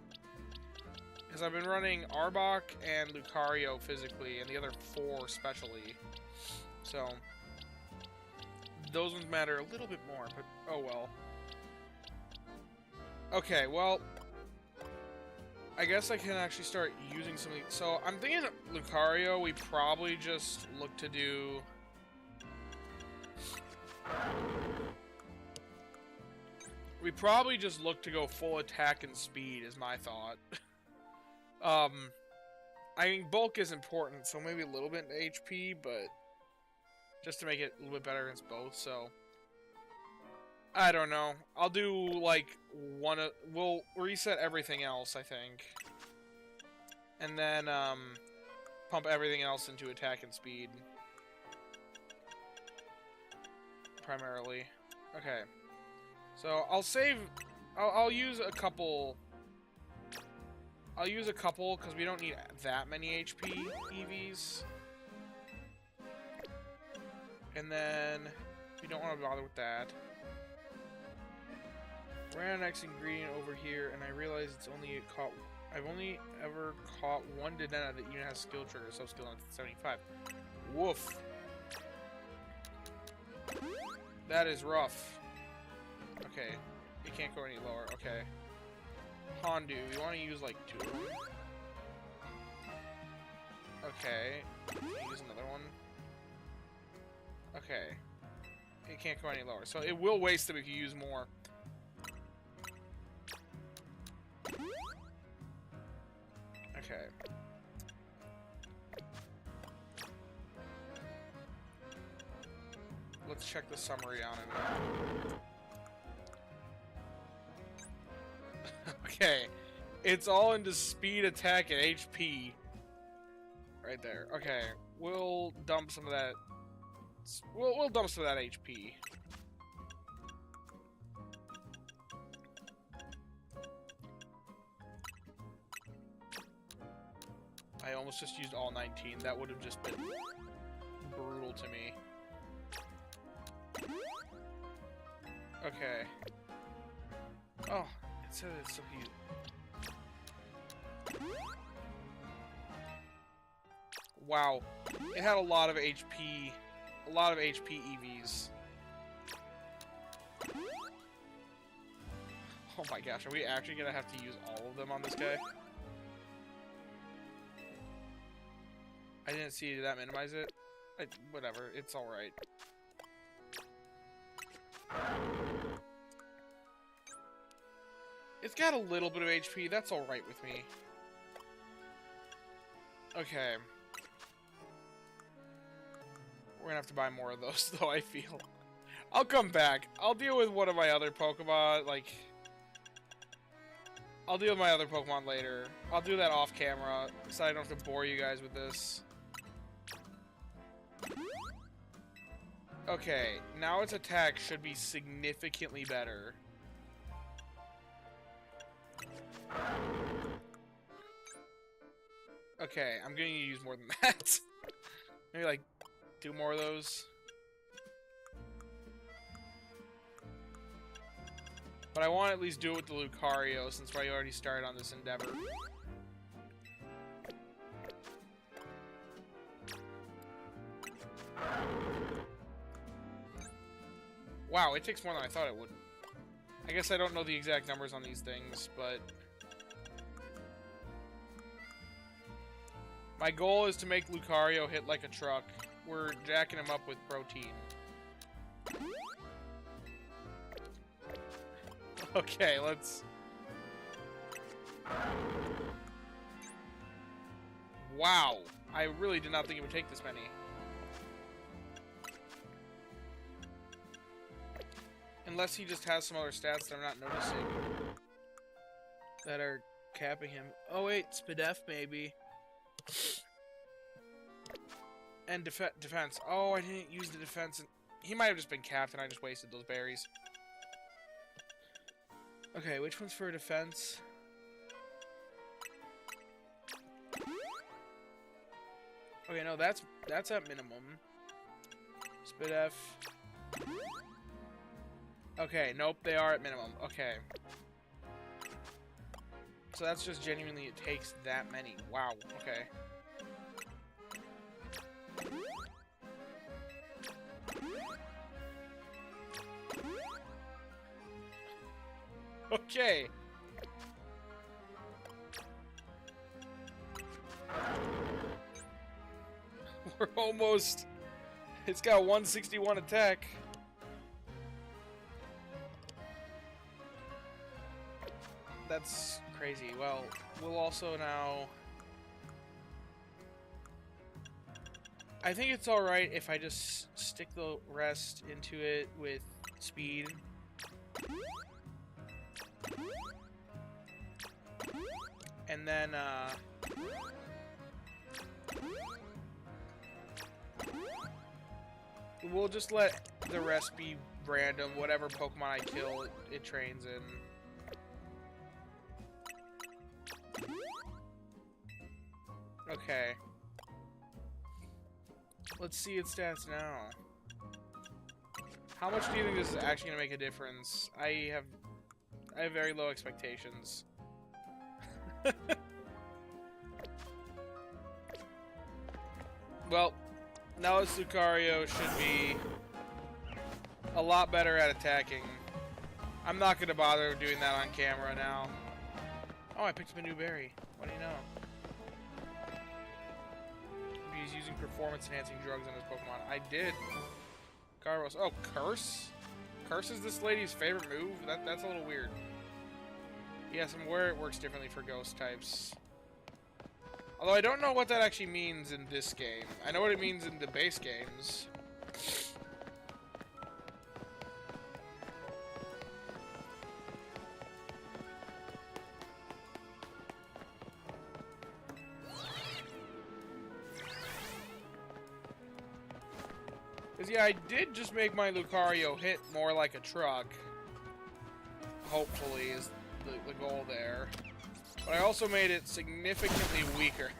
Because I've been running Arbok and Lucario physically, and the other 4 specially. So, those ones matter a little bit more, but oh well. Okay, well, I guess I can actually start using some of these. So, I'm thinking Lucario, we probably just look to do... We probably just look to go full attack and speed, is my thought. I mean, bulk is important, so maybe a little bit HP, but just to make it a little bit better against both, so... I don't know. I'll do, like, we'll reset everything else, I think. And then, pump everything else into attack and speed. Primarily. Okay. So, I'll save... I'll use a couple... I'll use a couple, because we don't need that many HP EVs. And then, we don't want to bother with that. Ran an next ingredient over here, and I realized it's only caught... I've only ever caught one Dedenne that even has skill trigger, so skill on 75. Woof. That is rough. Okay. It can't go any lower. Okay. Hondu, we want to use like 2 of them. Okay. Use another one. Okay. It can't go any lower. So it will waste them if you use more. Okay. Let's check the summary on it. Okay. It's all into speed, attack, and HP. Right there. Okay. We'll dump some of that. We'll dump some of that HP. I almost just used all 19. That would have just been brutal to me. Okay. Oh, it said it's so cute. Wow. It had a lot of HP. A lot of HP EVs. Oh my gosh, are we actually gonna have to use all of them on this guy? I didn't see, did that minimize it? Whatever, it's alright. It's got a little bit of HP, that's alright with me. Okay. We're gonna have to buy more of those, though, I feel. I'll come back. I'll deal with one of my other Pokemon, like... I'll deal with my other Pokemon later. I'll do that off camera, so I don't have to bore you guys with this. Okay, now its attack should be significantly better. Okay, I'm gonna use more than that. Maybe like 2 more of those. But I want to at least do it with the Lucario since I already started on this endeavor. Wow, it takes more than I thought it would. I guess I don't know the exact numbers on these things, but... My goal is to make Lucario hit like a truck. We're jacking him up with protein. Okay, let's... Wow. I really did not think it would take this many. Unless he just has some other stats that I'm not noticing that are capping him. Oh wait, Spadef maybe. And defense. Oh, I didn't use the defense. He might have just been capped and I just wasted those berries. Okay, which one's for defense? Okay, no, that's at minimum. Spadef. Okay, nope, they are at minimum. Okay. So that's just genuinely, it takes that many. Wow, okay. Okay. We're almost... It's got 161 attack. That's crazy. Well, we'll also now... I think it's alright if I just stick the rest into it with speed. And then, we'll just let the rest be random. Whatever Pokemon I kill, it trains in. Okay. Let's see its stats now. How much do you think this is actually going to make a difference? I have very low expectations. Well, now this Lucario should be a lot better at attacking. I'm not going to bother doing that on camera now. Oh, I picked up a new berry. What do you know? He's using performance-enhancing drugs on his Pokemon. I did. Garros. Oh, Curse? Curse is this lady's favorite move? That's a little weird. Yes, I'm aware it works differently for ghost types. Although I don't know what that actually means in this game. I know what it means in the base games. Because, yeah, I did just make my Lucario hit more like a truck. Hopefully, is the goal there. But I also made it significantly weaker.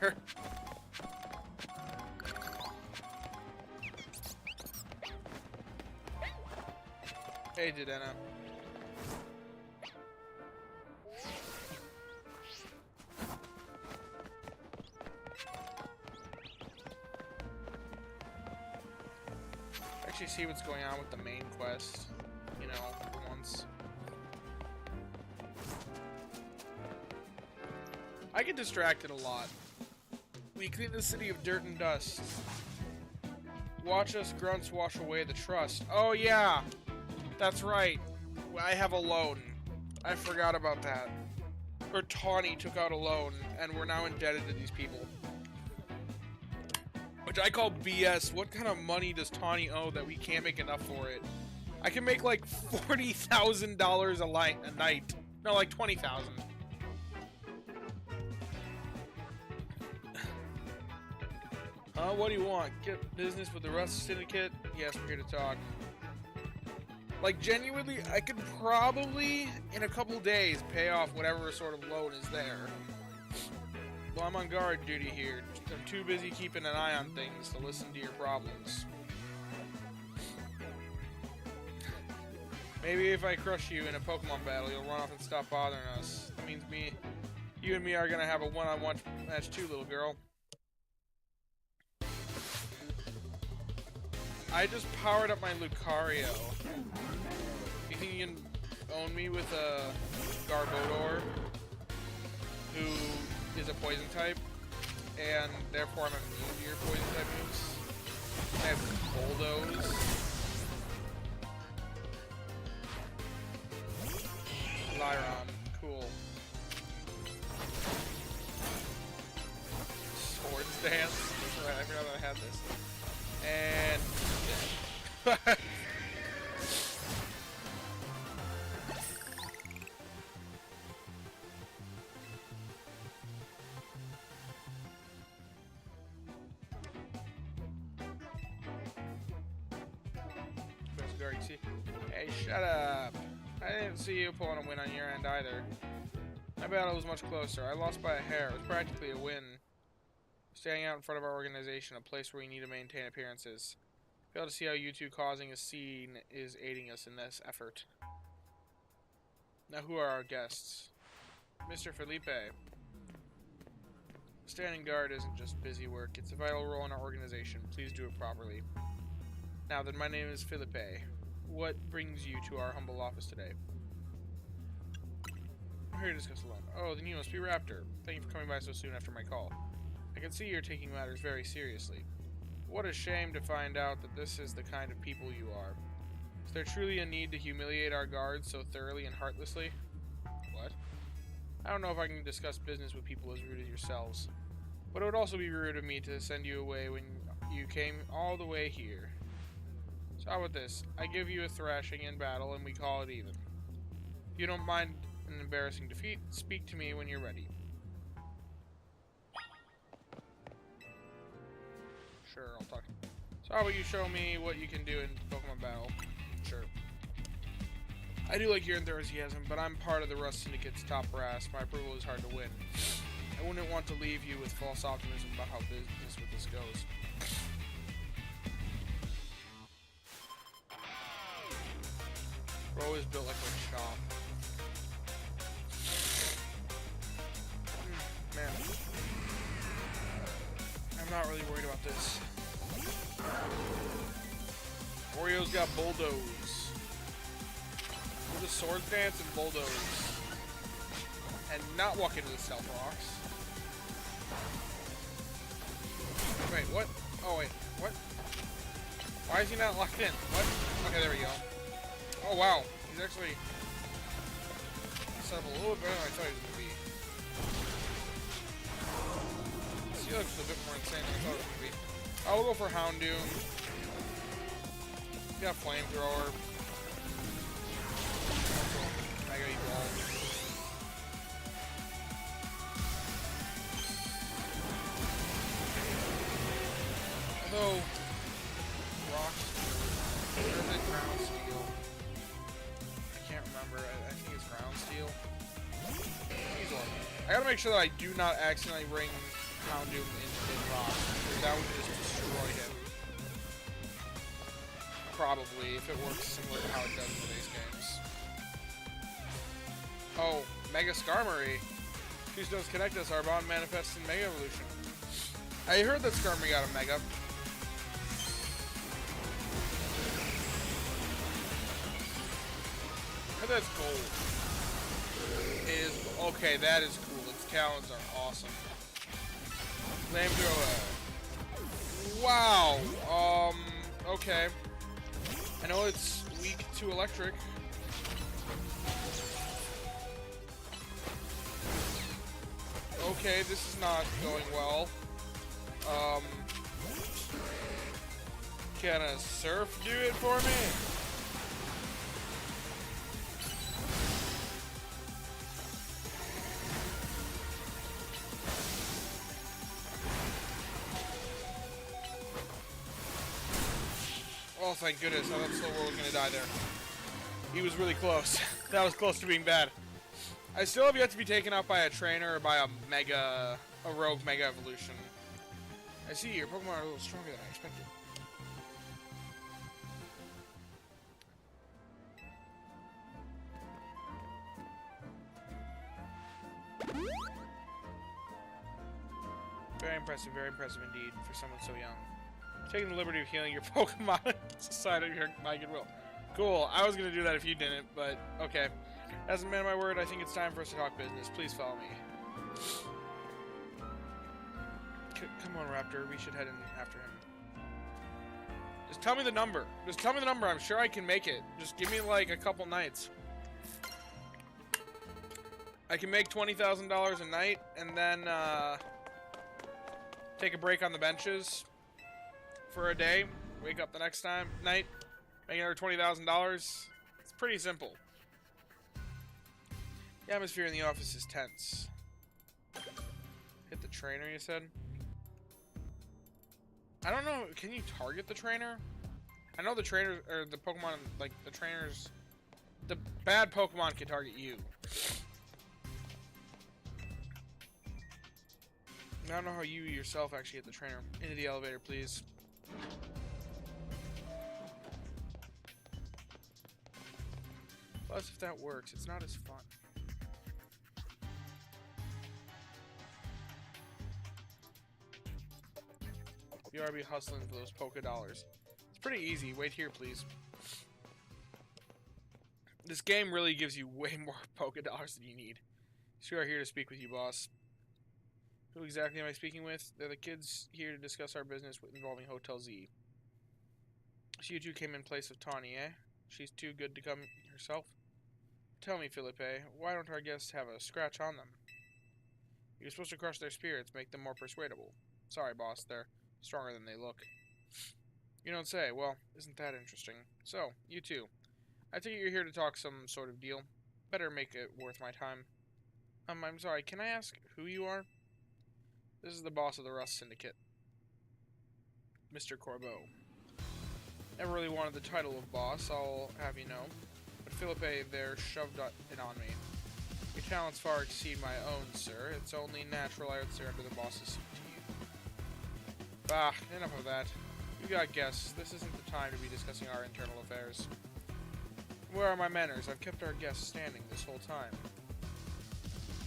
Hey, Jadena. Actually see what's going on with the main quest, you know, for once. I get distracted a lot. We clean the city of dirt and dust. Watch us grunts wash away the trust. Oh yeah, that's right. I have a loan. I forgot about that. Or Tawny took out a loan, and we're now indebted to these people. Which I call BS. What kind of money does Tawny owe that we can't make enough for it? I can make like $40,000 a night. No, like 20,000. What do you want? Get business with the Rust Syndicate? Yes, we're here to talk. Like, genuinely, I could probably, in a couple days, pay off whatever sort of loan is there. Well, I'm on guard duty here. I'm too busy keeping an eye on things to listen to your problems. Maybe if I crush you in a Pokemon battle, you'll run off and stop bothering us. That means you and me are gonna have a one-on-one match too, little girl. I just powered up my Lucario. Do you think you can own me with a Garbodor, who is a poison type, and therefore I'm immune to your poison type moves? I have Bulldoze. Lyron, cool. Swords Dance. guard. See? Hey, shut up. I didn't see you pulling a win on your end either. My battle was much closer. I lost by a hair. It was practically a win. Standing out in front of our organization, a place where we need to maintain appearances. Fail to see how you two causing a scene is aiding us in this effort. Now, who are our guests? Mr. Felipe. Standing guard isn't just busy work. It's a vital role in our organization. Please do it properly. Now then, my name is Felipe. What brings you to our humble office today? I'm here to discuss a loan. Oh, then you must be Raptor. Thank you for coming by so soon after my call. I can see you're taking matters very seriously. What a shame to find out that this is the kind of people you are. Is there truly a need to humiliate our guards so thoroughly and heartlessly? What? I don't know if I can discuss business with people as rude as yourselves. But it would also be rude of me to send you away when you came all the way here. So how about this? I give you a thrashing in battle and we call it even. If you don't mind an embarrassing defeat, speak to me when you're ready. Sure, I'll talk. So how about you show me what you can do in Pokemon battle? Sure. I do like your enthusiasm, but I'm part of the Rust Syndicate's top brass. My approval is hard to win. I wouldn't want to leave you with false optimism about how business with this goes. Bro is built like a chop. Man. I'm not really worried about this. Orio's got Bulldoze. With a Sword Dance and Bulldoze. And not walk into the Stealth Rocks. Wait, what? Oh, wait, what? Why is he not locked in? What? Okay, there we go. Oh, wow. He's actually set up a little bit better than I thought he was going to be. He looks a bit more insane than I thought it was going to be. I'll go for Houndoom. Got Flamethrower. Mega Evolve. Although, Rocks, or is it Ground Steel? I can't remember. I think it's Ground Steel. I gotta make sure that I do not accidentally bring Houndoom in Rock, because that would just destroy him. Probably, if it works similar to how it does in today's games. Oh, Mega Skarmory. Two stones connect us. Our bond manifests in Mega Evolution. I heard that Skarmory got a Mega. I heard that's gold. Okay, that is cool. Its talons are awesome. Flamethrower. Wow. Okay. I know it's weak to electric. Okay, this is not going well. Can a Surf do it for me? Oh, thank goodness. I thought Slowbro was going to die there. He was really close. That was close to being bad. I still have yet to be taken out by a trainer or by a rogue Mega Evolution. I see your Pokemon are a little stronger than I expected. Very impressive indeed for someone so young. Taking the liberty of healing your Pokemon inside of your my goodwill. Cool. I was gonna do that if you didn't, but okay. As a man of my word, I think it's time for us to talk business. Please follow me. Come on, Raptor. We should head in after him. Just tell me the number. Just tell me the number. I'm sure I can make it. Just give me like a couple nights. I can make $20,000 a night, and then take a break on the benches for a day. Wake up the next night, make another $20,000. It's pretty simple. The atmosphere in the office is tense. Hit the trainer, you said? I don't know. Can you target the trainer? I know the trainers, or the Pokemon, like, the trainers, the bad Pokemon can target you. I don't know how you yourself actually hit the trainer. Into the elevator, please. Plus, if that works, it's not as fun. BRB hustling for those Poké Dollars. It's pretty easy. Wait here, please. This game really gives you way more Poké Dollars than you need. So we are here to speak with you, boss. Who exactly am I speaking with? They're the kids here to discuss our business involving Hotel Z. So you two came in place of Tawny, eh? She's too good to come herself? Tell me, Felipe, why don't our guests have a scratch on them? You're supposed to crush their spirits, make them more persuadable. Sorry, boss, they're stronger than they look. You don't say. Well, isn't that interesting? So, you two. I think you're here to talk some sort of deal. Better make it worth my time. I'm sorry, can I ask who you are? This is the boss of the Rust Syndicate. Mr. Corbeau. Never really wanted the title of boss, I'll have you know. But Felipe there shoved it on me. Your talents far exceed my own, sir. It's only natural I would surrender the boss's seat to you. Bah, enough of that. You got guests. This isn't the time to be discussing our internal affairs. Where are my manners? I've kept our guests standing this whole time.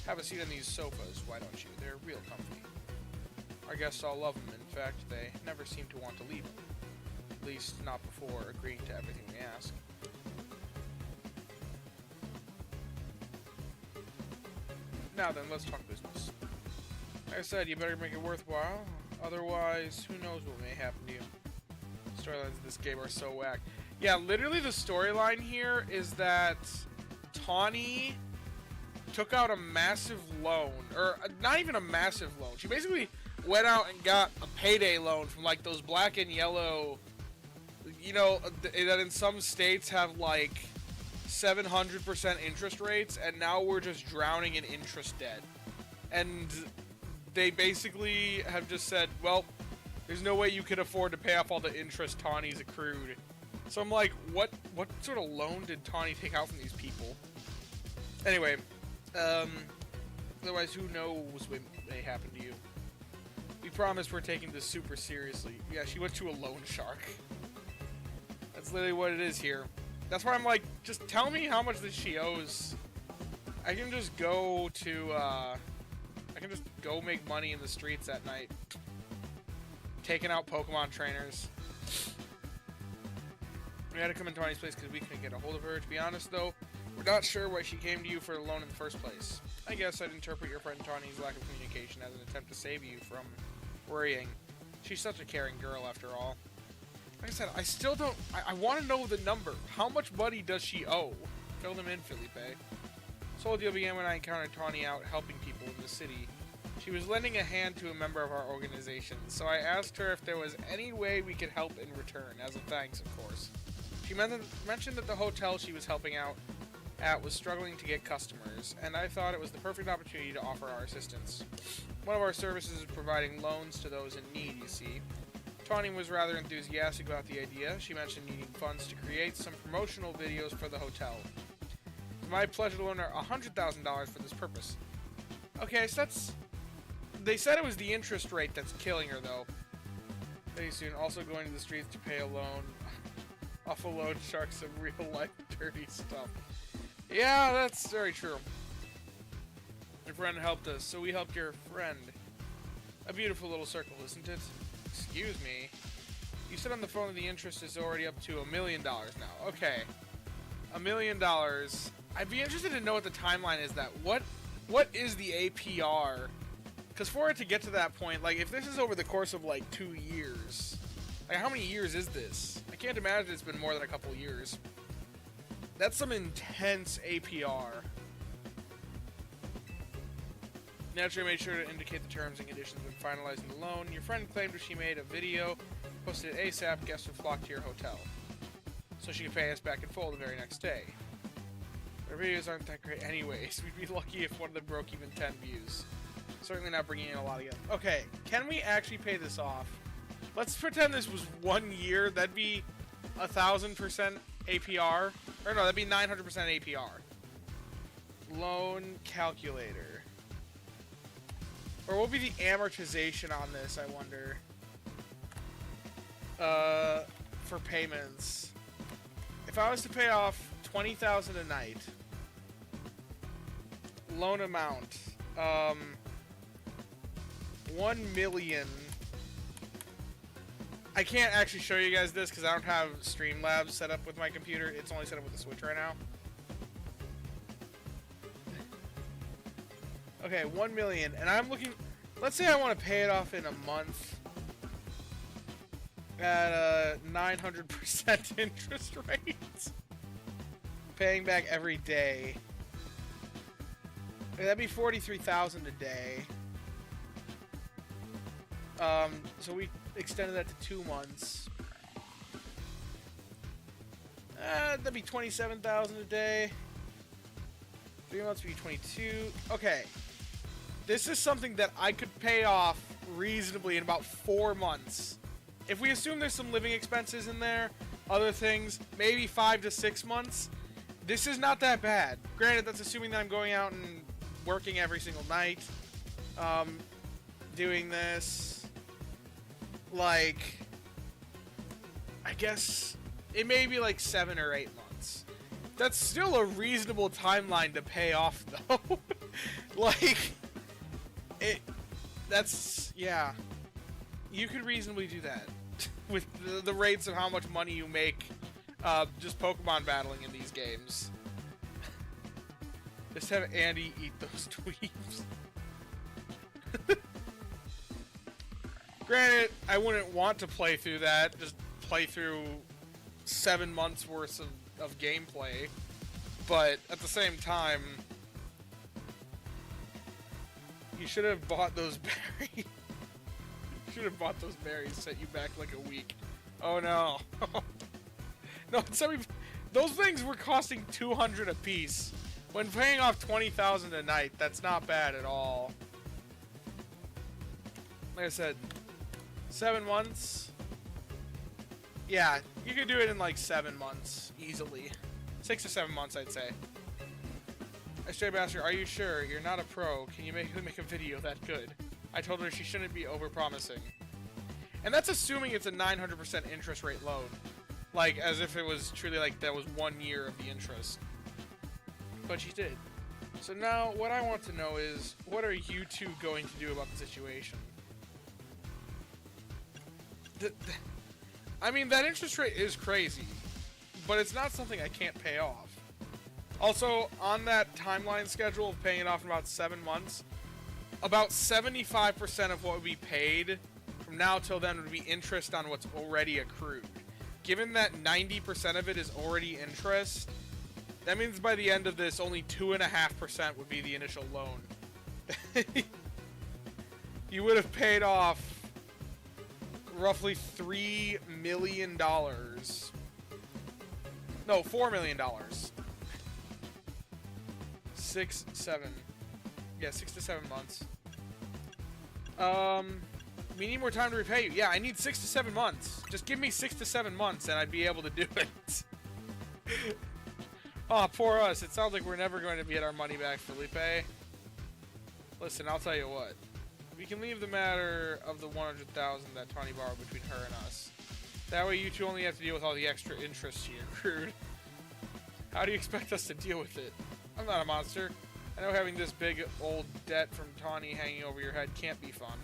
Have a seat on these sofas, why don't you? They're real comfy. Our guests all love them. In fact, they never seem to want to leave them. At least, not before agreeing to everything we ask. Now then, let's talk business. Like I said, you better make it worthwhile. Otherwise, who knows what may happen to you. Storylines of this game are so whack. Yeah, literally the storyline here is that Tawny took out a massive loan. Or, not even a massive loan. She basically went out and got a payday loan from, like, those black and yellow, you know, that in some states have, like, 700% interest rates, and now we're just drowning in interest debt. And they basically have just said, well, there's no way you can afford to pay off all the interest Tawny's accrued. So I'm like, what sort of loan did Tawny take out from these people? Anyway, otherwise, who knows what may happen to you. We promise we're taking this super seriously. Yeah, she went to a loan shark. That's literally what it is here. That's why I'm like, just tell me how much that she owes. I can just go to, I can just go make money in the streets at night. Taking out Pokemon trainers. We had to come into Tawny's place because we couldn't get a hold of her. To be honest, though, we're not sure why she came to you for a loan in the first place. I guess I'd interpret your friend Tawny's lack of communication as an attempt to save you from worrying. She's such a caring girl, after all. Like I said, I still don't... I want to know the number. How much money does she owe? Fill them in, Felipe. This whole deal began when I encountered Tawny out helping people in the city. She was lending a hand to a member of our organization, so I asked her if there was any way we could help in return, as a thanks, of course. She mentioned that the hotel she was helping out at was struggling to get customers, and I thought it was the perfect opportunity to offer our assistance. One of our services is providing loans to those in need, you see. Tawny was rather enthusiastic about the idea. She mentioned needing funds to create some promotional videos for the hotel. It's my pleasure to loan her $100,000 for this purpose. Okay, so that's... They said it was the interest rate that's killing her, though. Very soon, also going to the streets to pay a loan. Off a loan shark, some real-life dirty stuff. Yeah, that's very true. Your friend helped us, so we helped your friend. A beautiful little circle, isn't it? Excuse me. You said on the phone that the interest is already up to $1 million now. Okay. $1 million. I'd be interested to know what the timeline is that. What is the APR? Because for it to get to that point, like, if this is over the course of, like, 2 years, like, how many years is this? I can't imagine it's been more than a couple years. That's some intense APR. Naturally, I made sure to indicate the terms and conditions when finalizing the loan. Your friend claimed if she made a video, posted it ASAP, guests would flock to your hotel. So she could pay us back in full the very next day. Our videos aren't that great anyways. We'd be lucky if one of them broke even 10 views. Certainly not bringing in a lot again. Okay, can we actually pay this off? Let's pretend this was 1 year. That'd be 1,000% APR. Or no, that'd be 900% APR. Loan calculator. Or what would be the amortization on this, I wonder? For payments. If I was to pay off $20,000 a night, loan amount, 1 million. I can't actually show you guys this because I don't have Streamlabs set up with my computer. It's only set up with the Switch right now. Okay, 1 million, and I'm looking. Let's say I want to pay it off in a month at a 900% interest rate, paying back every day. That'd be 43,000 a day. So we extended that to 2 months. That'd be 27,000 a day. 3 months would be 22. Okay. This is something that I could pay off reasonably in about 4 months. If we assume there's some living expenses in there, other things, maybe 5 to 6 months, this is not that bad. Granted, that's assuming that I'm going out and working every single night, doing this, like, I guess it may be like 7 or 8 months. That's still a reasonable timeline to pay off, though. Like, yeah, you could reasonably do that with the rates of how much money you make just Pokemon battling in these games. Just have Andy eat those tweebs. Granted, I wouldn't want to play through that, just play through 7 months worth of gameplay, but at the same time, you should have bought those berries. You should have bought those berries, set you back like a week. Oh no. No, those things were costing $200 a piece. When paying off $20,000 a night, that's not bad at all. Like I said, 7 months. Yeah, you could do it in like 7 months, easily. 6 to 7 months, I'd say. Stray Bastard, are you sure? You're not a pro. Can you make a video that good? I told her she shouldn't be over-promising. And that's assuming it's a 900% interest rate loan. Like, as if it was truly like that was 1 year of the interest. But she did. So now, what I want to know is, what are you two going to do about the situation? I mean, that interest rate is crazy, but it's not something I can't pay off. Also, on that timeline schedule of paying it off in about 7 months, about 75% of what would be paid from now till then would be interest on what's already accrued. Given that 90% of it is already interest, that means by the end of this, only 2.5% would be the initial loan. You would have paid off roughly $3 million. No, $4 million. 6, 7. Yeah, 6 to 7 months. We need more time to repay you. Yeah, I need 6 to 7 months. Just give me 6 to 7 months and I'd be able to do it. Oh, poor us. It sounds like we're never going to get our money back, Felipe. Listen, I'll tell you what. We can leave the matter of the 100,000 that Tawny borrowed between her and us. That way you two only have to deal with all the extra interest she accrued. How do you expect us to deal with it? I'm not a monster. I know having this big old debt from Tawny hanging over your head can't be fun.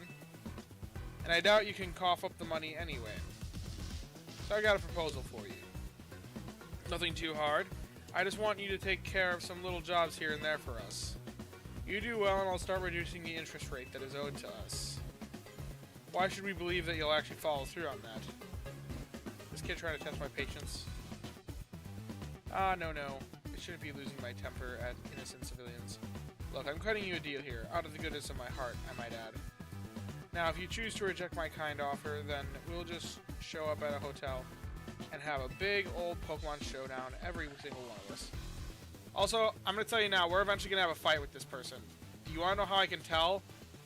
And I doubt you can cough up the money anyway. So I got a proposal for you. Nothing too hard. I just want you to take care of some little jobs here and there for us. You do well and I'll start reducing the interest rate that is owed to us. Why should we believe that you'll actually follow through on that? This kid trying to test my patience? No. I shouldn't be losing my temper at innocent civilians. Look, I'm cutting you a deal here, out of the goodness of my heart, I might add. Now, if you choose to reject my kind offer, then we'll just show up at a hotel and have a big old Pokemon showdown, every single one of us. Also, I'm going to tell you now, we're eventually going to have a fight with this person. Do you want to know how I can tell?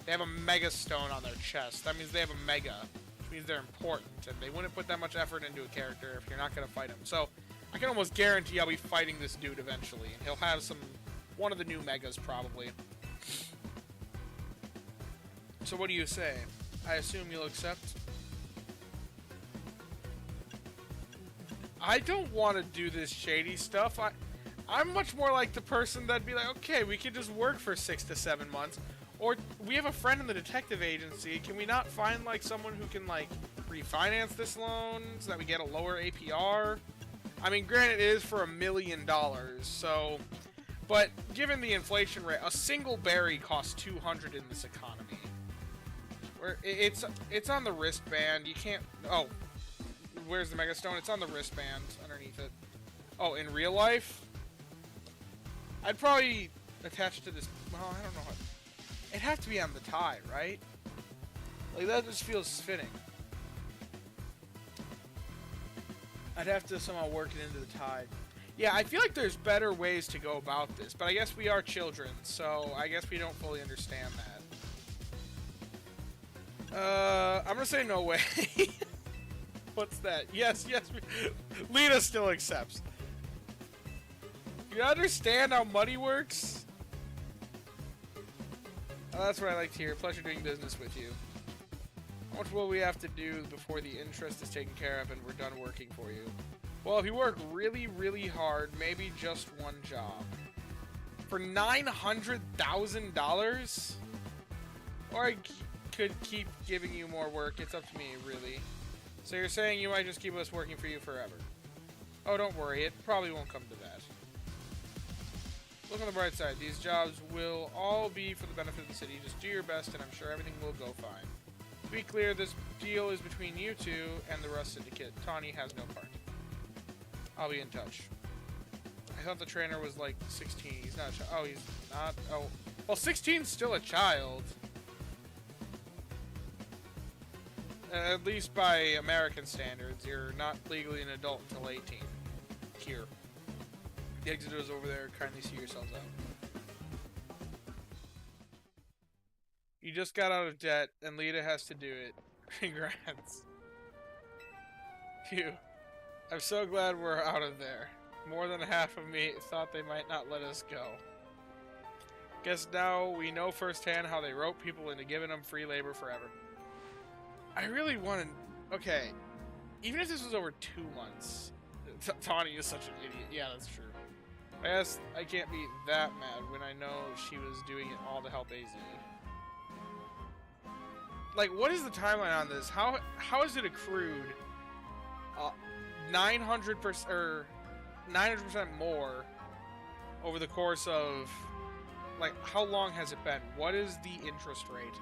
They have a Mega Stone on their chest. That means they have a Mega. which means they're important, and they wouldn't put that much effort into a character if you're not going to fight him. So I can almost guarantee I'll be fighting this dude eventually, and he'll have one of the new megas probably. So what do you say? I assume you'll accept? I don't want to do this shady stuff. I'm much more like the person that'd be like, okay, we could just work for 6 to 7 months. Or, we have a friend in the detective agency. Can we not find, like, someone who can, like, refinance this loan so that we get a lower APR? I mean, granted, it is for $1 million, so... But, given the inflation rate, a single berry costs $200 in this economy. It's on the wristband. You can't... Oh. Where's the Mega Stone? It's on the wristband underneath it. Oh, in real life? I'd probably attach to this... Well, I don't know how... It'd have to be on the tie, right? Like, that just feels fitting. I'd have to somehow work it into the tie. Yeah, I feel like there's better ways to go about this, but I guess we are children, so I guess we don't fully understand that. I'm gonna say no way. What's that? Yes. Lita still accepts. You understand how money works? Oh, that's what I like to hear. Pleasure doing business with you. How much will we have to do before the interest is taken care of and we're done working for you? Well, if you work really, really hard, maybe just one job. For $900,000? Or I could keep giving you more work. It's up to me, really. So you're saying you might just keep us working for you forever? Oh, don't worry. It probably won't come to that. Look on the bright side. These jobs will all be for the benefit of the city. Just do your best, and I'm sure everything will go fine. To be clear, this deal is between you two and the Rust Syndicate. Tawny has no part. I'll be in touch. I thought the trainer was like 16. He's not a child. Oh, he's not. Oh. Well, 16's still a child. At least by American standards. You're not legally an adult until 18. Here. The exit is over there. Kindly see yourselves out. You just got out of debt, and Lita has to do it. Congrats. Phew. I'm so glad we're out of there. More than half of me thought they might not let us go. Guess now we know firsthand how they rope people into giving them free labor forever. I really want to... Okay. Even if this was over 2 months... Tawny is such an idiot. Yeah, that's true. I guess I can't be that mad when I know she was doing it all to help AZ. Like, what is the timeline on this? How is it accrued 900% or 900% more over the course of, like, how long has it been? What is the interest rate?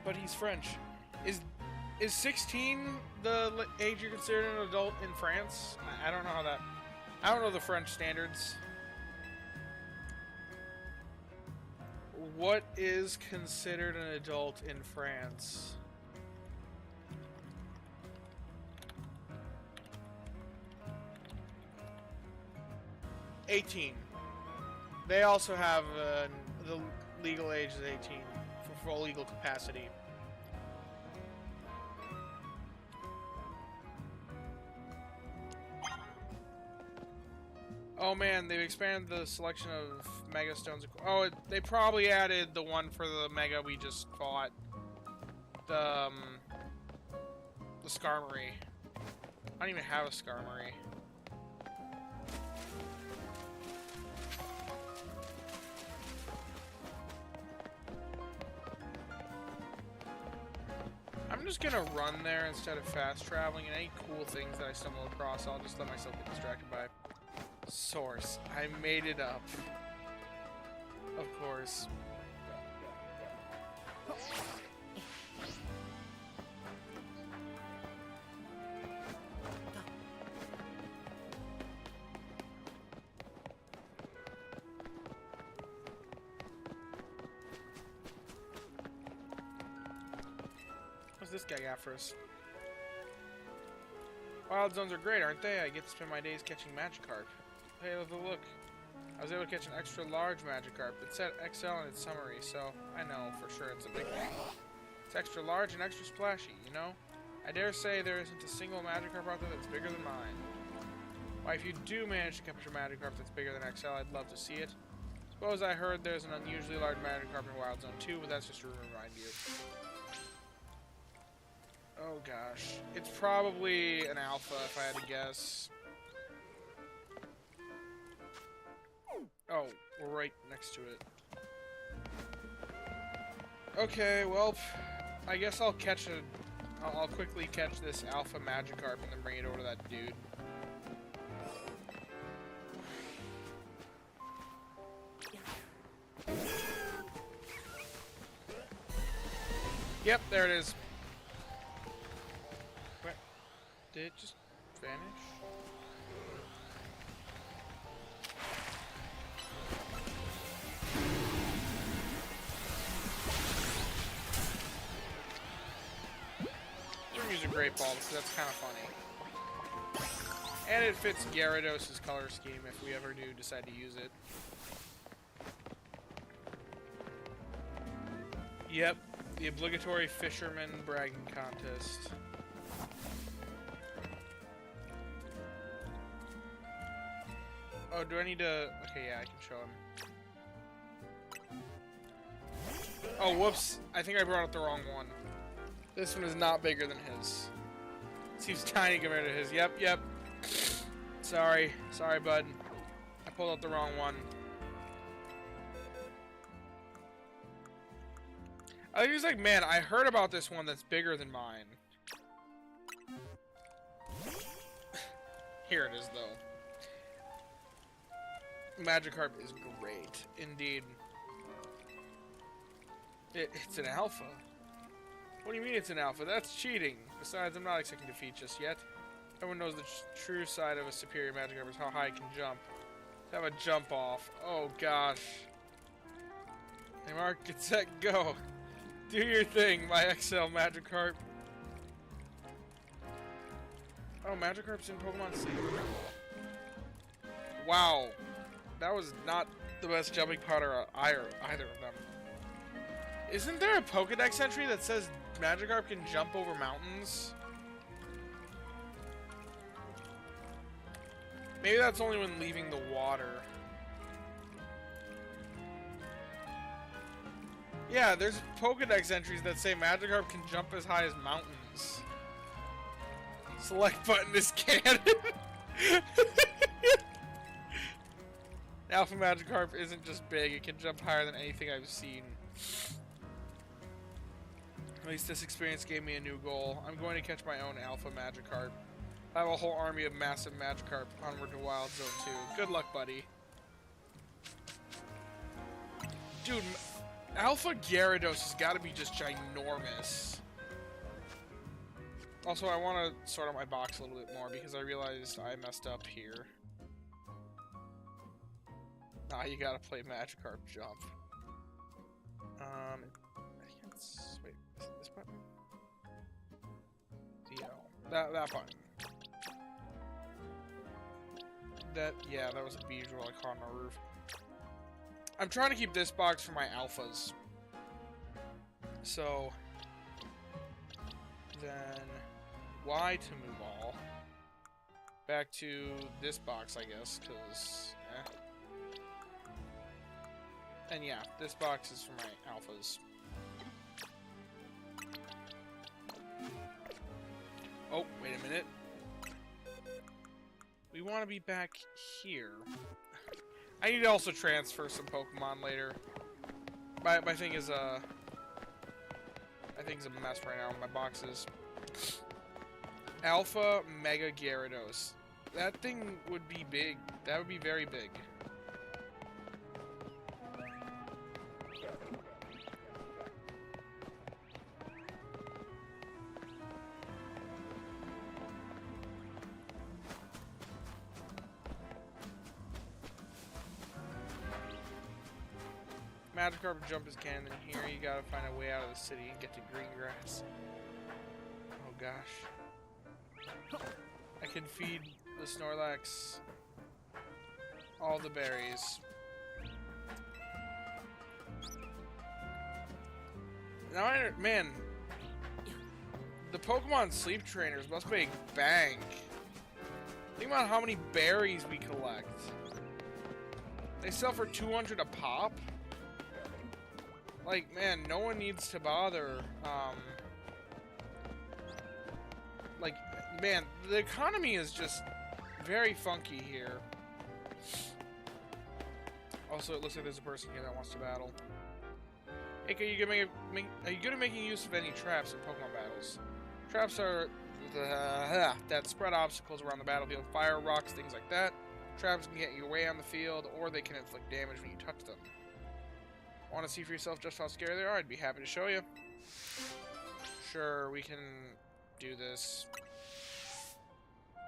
But he's French. Is 16 the age you're considered an adult in France? I don't know how that... I don't know the French standards. What is considered an adult in France? $18. They also have the legal age is 18 for full legal capacity. Oh man, they've expanded the selection of Mega Stones. Oh, they probably added the one for the Mega we just fought. The Skarmory. I don't even have a Skarmory. I'm just gonna run there instead of fast traveling, and any cool things that I stumble across, I'll just let myself get distracted by. Source. I made it up. Of course. What's this guy got for us? Wild zones are great, aren't they? I get to spend my days catching Magikarp. Hey, look. I was able to catch an extra large Magikarp. It said XL in its summary, so I know for sure it's a big one. It's extra large and extra splashy, you know? I dare say there isn't a single Magikarp out there that's bigger than mine. Why, if you do manage to capture a Magikarp that's bigger than XL, I'd love to see it. Suppose I heard there's an unusually large Magikarp in Wild Zone 2, but that's just to remind you. Oh gosh. It's probably an alpha if I had to guess. Oh, we're right next to it. Okay, well, I guess I'll catch a... I'll quickly catch this alpha Magikarp and then bring it over to that dude. Yep, there it is. Where? Did it just vanish? I'm gonna use a Great Ball because that's kind of funny. And it fits Gyarados' color scheme if we ever do decide to use it. Yep, the obligatory fisherman bragging contest. Oh, do I need to... Okay, yeah, I can show him. Oh, whoops. I think I brought up the wrong one. This one is not bigger than his. Seems tiny compared to his. Yep, yep. Sorry. Sorry, bud. I pulled out the wrong one. I was like, man, I heard about this one that's bigger than mine. Here it is, though. Magikarp is great, indeed. It's an alpha. What do you mean it's an alpha? That's cheating. Besides, I'm not expecting defeat just yet. Everyone knows the true side of a superior Magikarp is how high it can jump. Have a jump off. Oh gosh. Hey Mark, get set, go. Do your thing, my XL Magikarp. Oh, Magikarp's in Pokemon Sleep. Wow. That was not the best jumping powder either of them. Isn't there a Pokedex entry that says Magikarp can jump over mountains? Maybe that's only when leaving the water. Yeah, there's Pokedex entries that say Magikarp can jump as high as mountains. Select button is canon. Alpha Magikarp isn't just big, it can jump higher than anything I've seen. At least this experience gave me a new goal. I'm going to catch my own Alpha Magikarp. I have a whole army of massive Magikarp onward to Wild Zone 2. Good luck, buddy. Dude, Alpha Gyarados has got to be just ginormous. Also, I want to sort out my box a little bit more because I realized I messed up here. Nah, you gotta play Magikarp Jump. I think it's... Wait, is it this button? That button. Yeah, that was a Beedrill I caught on the roof. I'm trying to keep this box for my alphas. So... Then... Y to move all. Back to this box, I guess, because... And yeah, this box is for my alphas. Oh, wait a minute. We want to be back here. I need to also transfer some Pokemon later. My thing is, my thing's a mess right now. My boxes. Alpha Mega Gyarados. That thing would be big. That would be very big. Magikarp jump is canon. Here you gotta find a way out of the city and get to green grass. Oh gosh. I can feed the Snorlax all the berries. Now man, The Pokemon sleep trainers must make bank. Think about how many berries we collect. They sell for 200 a pop? Like, man, no one needs to bother. Like, man, the economy is just very funky here. Also, it looks like there's a person here that wants to battle. Hey, are you good at making use of any traps in Pokemon battles? Traps are that spread obstacles around the battlefield, fire, rocks, things like that. Traps can get you away on the field, or they can inflict damage when you touch them. Want to see for yourself just how scary they are? I'd be happy to show you. Sure, we can do this. I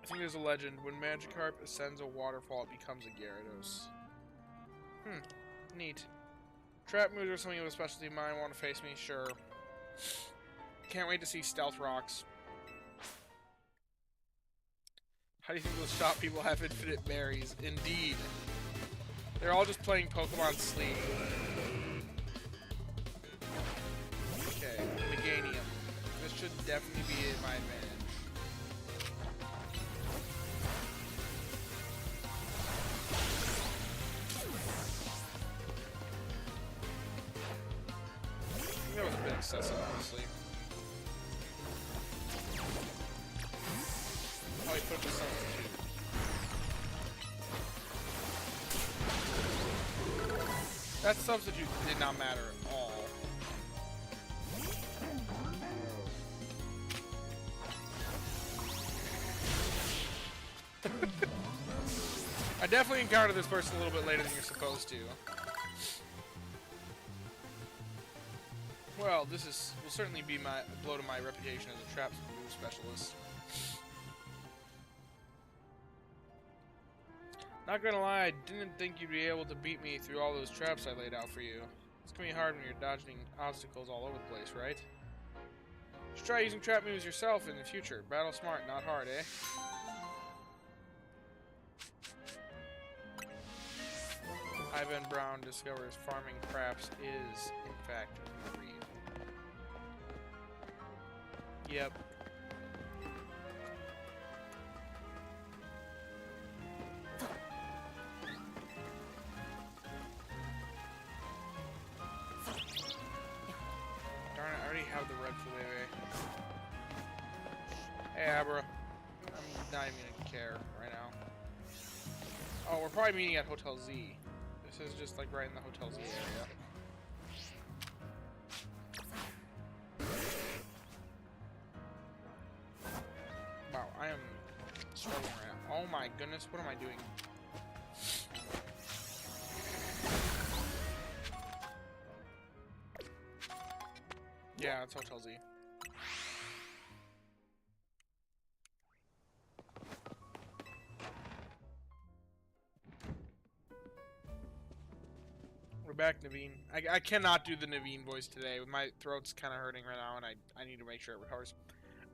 think there's a legend. When Magikarp ascends a waterfall, it becomes a Gyarados. Neat. Trap moves are something of a specialty of mine. Want to face me? Sure. Can't wait to see Stealth Rocks. How do you think those shop people have infinite berries? Indeed. They're all just playing Pokemon Sleep. Okay, Meganium. This should definitely be in my advantage. I think that was a bit excessive, honestly. Oh, he put up a substitute. That substitute did not matter at all. I definitely encountered this person a little bit later than you're supposed to. Well, this will certainly be a blow to my reputation as a traps move specialist. Not gonna lie, I didn't think you'd be able to beat me through all those traps I laid out for you. It's gonna be hard when you're dodging obstacles all over the place, right? Just try using trap moves yourself in the future. Battle smart, not hard, eh? Ivan Brown discovers farming craps is, in fact, free. Yep. Darn it, I already have the red Fluveve. Hey, Abra. I'm not even gonna care right now. Oh, we're probably meeting at Hotel Z. This is just like right in the Hotel Z area. Wow, I am struggling right now. Oh my goodness, what am I doing? Yeah, it's Hotel Z. We're back, Naveen. I cannot do the Naveen voice today. My throat's kind of hurting right now, and I need to make sure it recovers.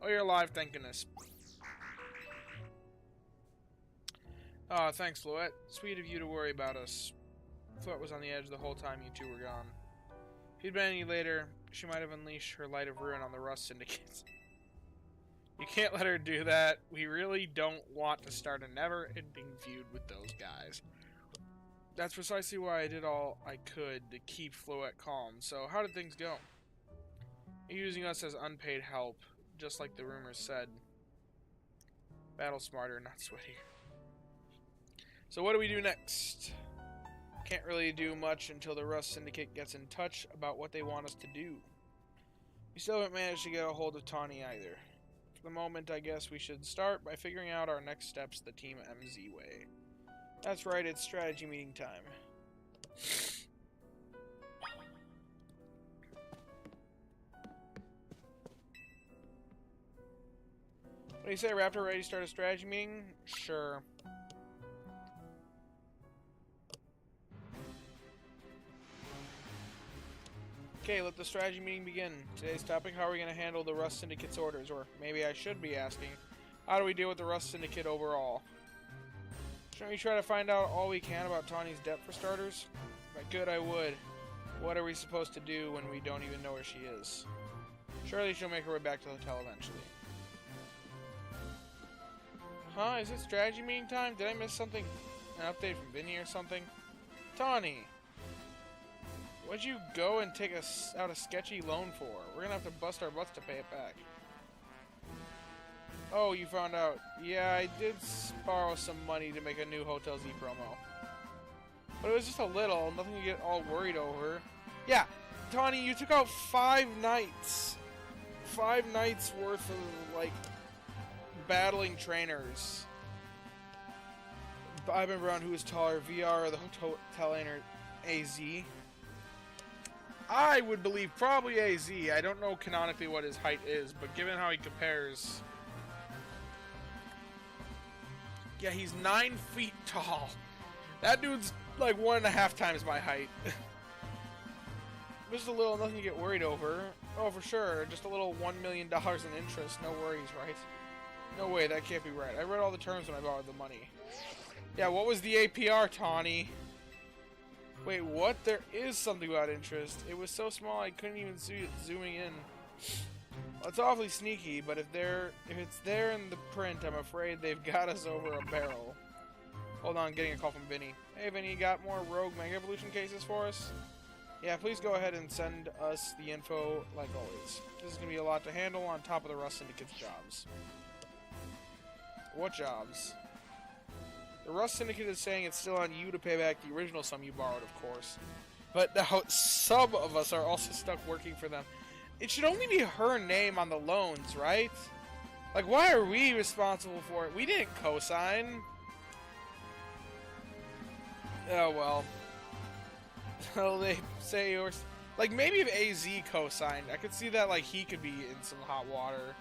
Oh, you're alive, thank goodness. Aw, thanks, Floette. Sweet of you to worry about us. Floette was on the edge the whole time you two were gone. If you'd been any later, she might have unleashed her light of ruin on the Rust Syndicate. You can't let her do that. We really don't want to start a never-ending feud with those guys. That's precisely why I did all I could to keep Floette calm. So, how did things go? You're using us as unpaid help, just like the rumors said. Battle smarter, not sweatier. So what do we do next? Can't really do much until the Rust Syndicate gets in touch about what they want us to do. We still haven't managed to get a hold of Tawny either. For the moment, I guess we should start by figuring out our next steps the Team MZ way. That's right, it's strategy meeting time. What do you say, Raptor? Ready to start a strategy meeting? Sure. Okay, let the strategy meeting begin. Today's topic, how are we going to handle the Rust Syndicate's orders? Or maybe I should be asking, how do we deal with the Rust Syndicate overall? Shouldn't we try to find out all we can about Tawny's depth for starters? If I could, I would. What are we supposed to do when we don't even know where she is? Surely she'll make her way back to the hotel eventually. Huh? Is it strategy meeting time? Did I miss something? An update from Vinny or something? Tawny! What'd you go and take us out a sketchy loan for? We're gonna have to bust our butts to pay it back. Oh, you found out. Yeah, I did borrow some money to make a new Hotel Z promo. But it was just a little, nothing to get all worried over. Yeah, Tawny, you took out 5 nights. 5 nights worth of, like, battling trainers. Ivan Brown, who is taller, VR, or the hotel owner, AZ. I would believe probably AZ. I don't know canonically what his height is, but given how he compares... Yeah, he's 9 feet tall. That dude's like 1.5 times my height. Just a little, nothing to get worried over. Oh, for sure. Just a little $1 million in interest. No worries, right? No way, that can't be right. I read all the terms when I borrowed the money. Yeah, what was the APR, Tawny? Wait, what? There is something about interest. It was so small I couldn't even see it zooming in. Well, it's awfully sneaky, but if it's there in the print, I'm afraid they've got us over a barrel. Hold on, getting a call from Vinny. Hey, Vinny, you got more Rogue Mega Evolution cases for us? Yeah, please go ahead and send us the info like always. This is going to be a lot to handle on top of the Rust Syndicate's jobs. What jobs? The Rust Syndicate is saying it's still on you to pay back the original sum you borrowed, of course. But now some of us are also stuck working for them. It should only be her name on the loans, right? Like, why are we responsible for it? We didn't co-sign. Oh, well. So they say yours. Like, maybe if AZ co-signed, I could see that, like, he could be in some hot water.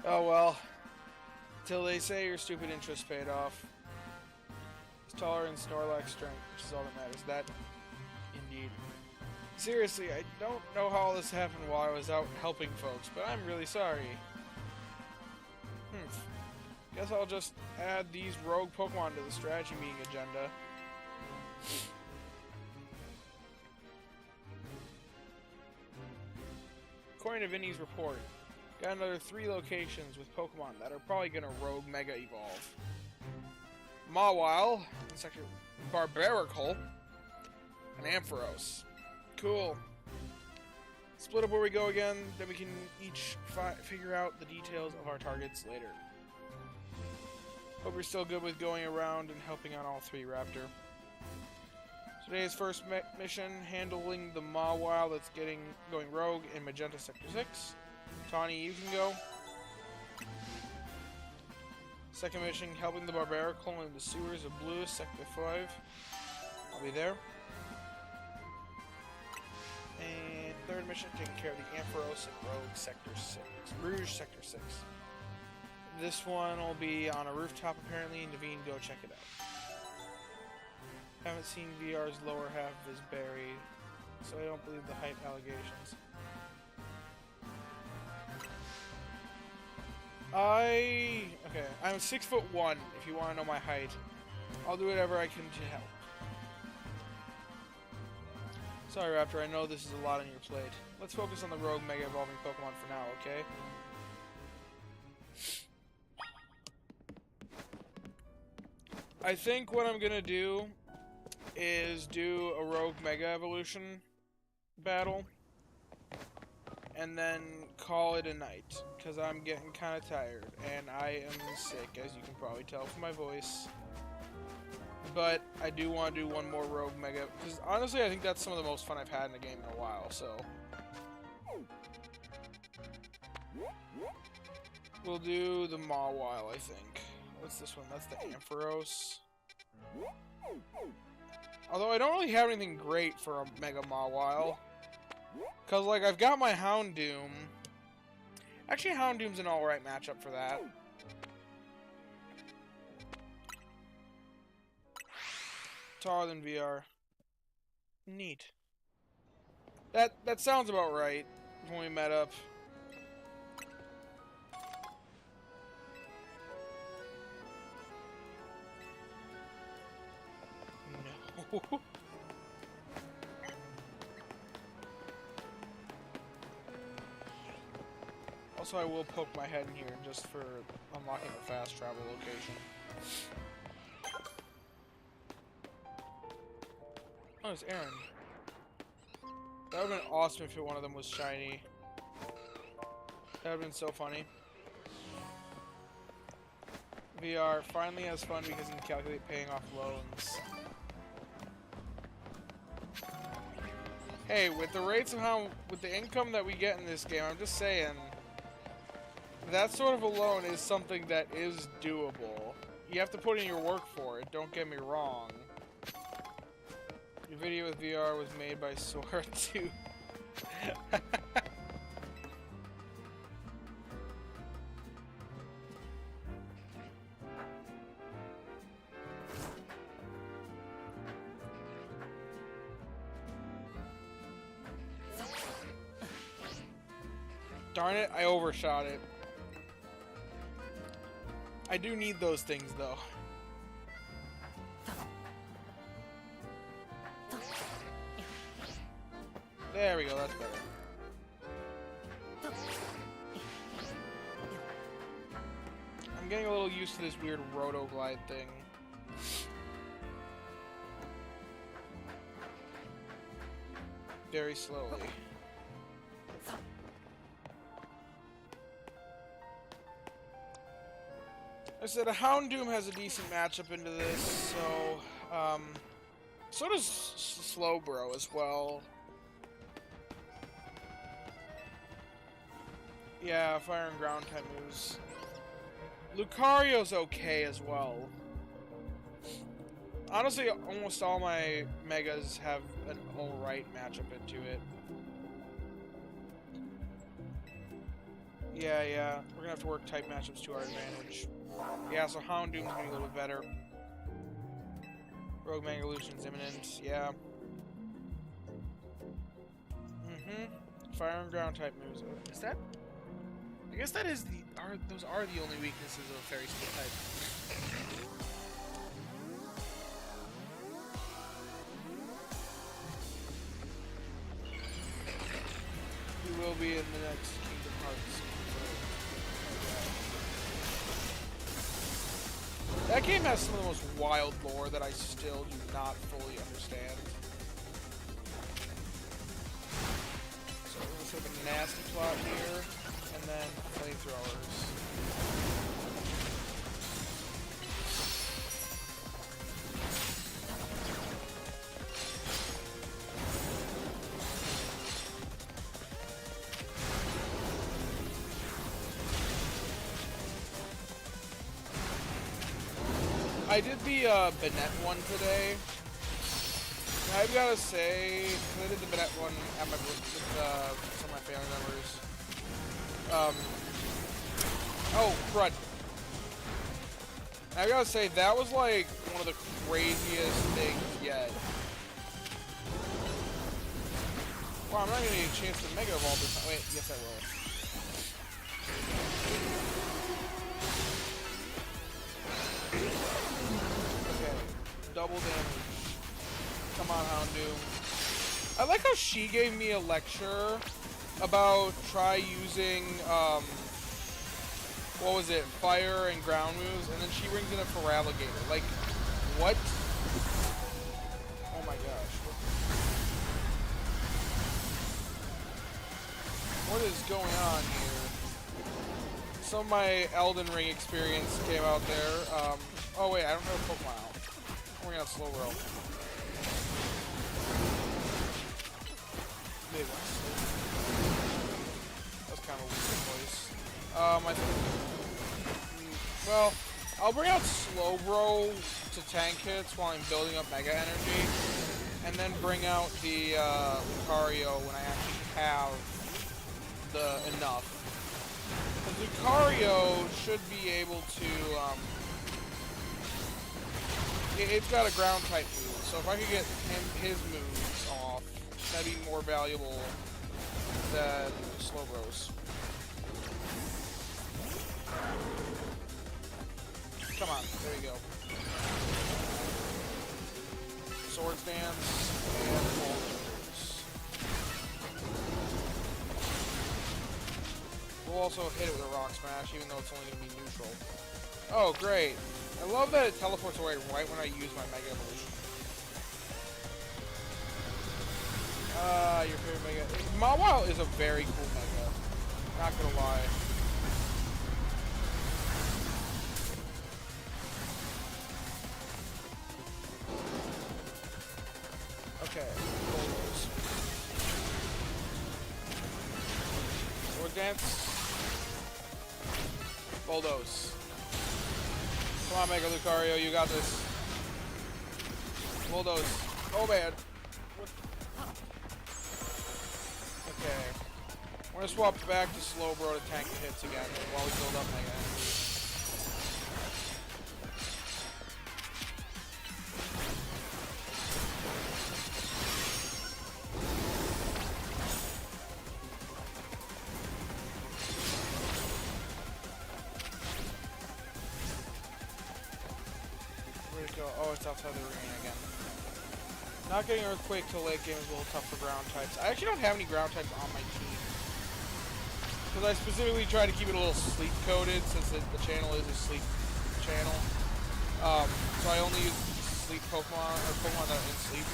Oh, well. Till they say your stupid interest paid off. He's taller and Snorlax strength, which is all that matters. That, indeed. Seriously, I don't know how all this happened while I was out helping folks, but I'm really sorry. Guess I'll just add these rogue Pokemon to the strategy meeting agenda. According to Vinny's report, got another 3 locations with Pokemon that are probably gonna rogue Mega Evolve. Mawile, Sector Barbaracle, and Ampharos. Cool. Split up where we go again, then we can each figure out the details of our targets later. Hope you're still good with going around and helping on all 3, Raptor. Today's first mission, handling the Mawile that's going rogue in Magenta Sector 6. Tawny, you can go. Second mission, helping the Barbaracle in the sewers of Blue, Sector 5. I'll be there. And third mission, taking care of the Ampharos and Rogue Sector 6. Rouge Sector 6. This one will be on a rooftop apparently, and Naveen, go check it out. Haven't seen VR's lower half of his berry, so I don't believe the height allegations. Okay, I'm 6'1", if you want to know my height. I'll do whatever I can to help. Sorry, Raptor, I know this is a lot on your plate. Let's focus on the rogue Mega Evolving Pokemon for now, okay? I think what I'm gonna do is do a rogue Mega Evolution battle and then call it a night, because I'm getting kind of tired and I am sick, as you can probably tell from my voice. But I do want to do one more rogue Mega, because honestly I think that's some of the most fun I've had in a game in a while, so we'll do the Mawile, I think. What's this one? That's the Ampharos. Although I don't really have anything great for a Mega Mawile. Because, like, I've got my Houndoom. Actually, Houndoom's an alright matchup for that. Taller than VR. Neat. That sounds about right when we met up. No. Also, I will poke my head in here just for unlocking the fast travel location. Oh, it's Aaron. That would have been awesome if one of them was shiny. That would have been so funny. VR finally has fun because you can calculate paying off loans. Hey, with the rates of with the income that we get in this game, I'm just saying, that sort of a loan is something that is doable. You have to put in your work for it, don't get me wrong. Your video with VR was made by Sora 2. Darn it, I overshot it. I do need those things, though. There we go, that's better. I'm getting a little used to this weird roto-glide thing. Very slowly. I said a Houndoom has a decent matchup into this, so does Slowbro as well. Yeah, fire and ground type moves. Lucario's okay as well. Honestly, almost all my Megas have an alright matchup into it. Yeah, we're gonna have to work type matchups to our advantage. Yeah, so Houndoom's gonna be a little bit better. Rogue Mega Evolution's imminent, yeah. Fire and ground type moves. Is that? I guess that is those are the only weaknesses of a Fairy Steel type. We will be in the next Kingdom Hearts. That game has some of the most wild lore that I still do not fully understand. So we're gonna set up a nasty plot here, and then flamethrowers. I did the Banette one today. I've gotta say, I did the Banette one at with some of my family members. Oh, crud. I gotta say, that was like one of the craziest things yet. Wow, I'm not gonna get a chance to Mega Evolve this time. Wait, yes I will. Double damage. Come on, Houndoom. I like how she gave me a lecture about try using, what was it, fire and ground moves, and then she brings in a Feraligatr. Like, what? Oh my gosh. What is going on here? Some of my Elden Ring experience came out there. Oh wait, I don't have a Pokemon out. We're gonna slow roll. Big one. That's kind of a weird voice. I think. Well, I'll bring out Slowbro to tank hits while I'm building up Mega Energy, and then bring out the Lucario when I actually have the enough. The Lucario should be able to. It's got a ground type move, so if I could get his moves off, that'd be more valuable than Slowbro's. Come on, there you go. Swords Dance and Boulders. We'll also hit it with a rock smash, even though it's only going to be neutral. Oh, great. I love that it teleports away right when I use my Mega Evolution. Your favorite Mega... Mawile is a very cool Mega. Not gonna lie. Okay, Bulldoze. Sword Dance. Bulldoze. Come on, Mega Lucario, you got this. Bulldoze. Oh, man. What? Okay. We're gonna swap back to Slowbro to tank the hits again while we build up Mega Energy. Where'd it go? Oh, it's outside the arena again. Not getting Earthquake till late game is a little tough for ground types. I actually don't have any ground types on my team. Because I specifically try to keep it a little sleep coded, since the channel is a sleep channel. So I only use sleep Pokemon, or Pokemon that are in sleep.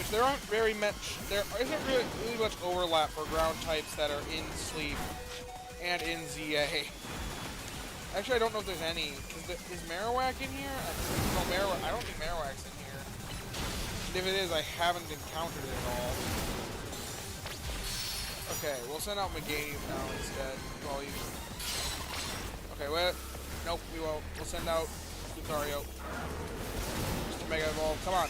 Which there aren't very much, there isn't really much overlap for ground types that are in sleep and in ZA. Actually, I don't know if there's any. Is Marowak in here? No, I don't think Marowak's in here. And if it is, I haven't encountered it at all. Okay, we'll send out Meganium now instead. Well, okay, wait. Nope, we won't. We'll send out Lucario. Just a Mega Evolve. Come on.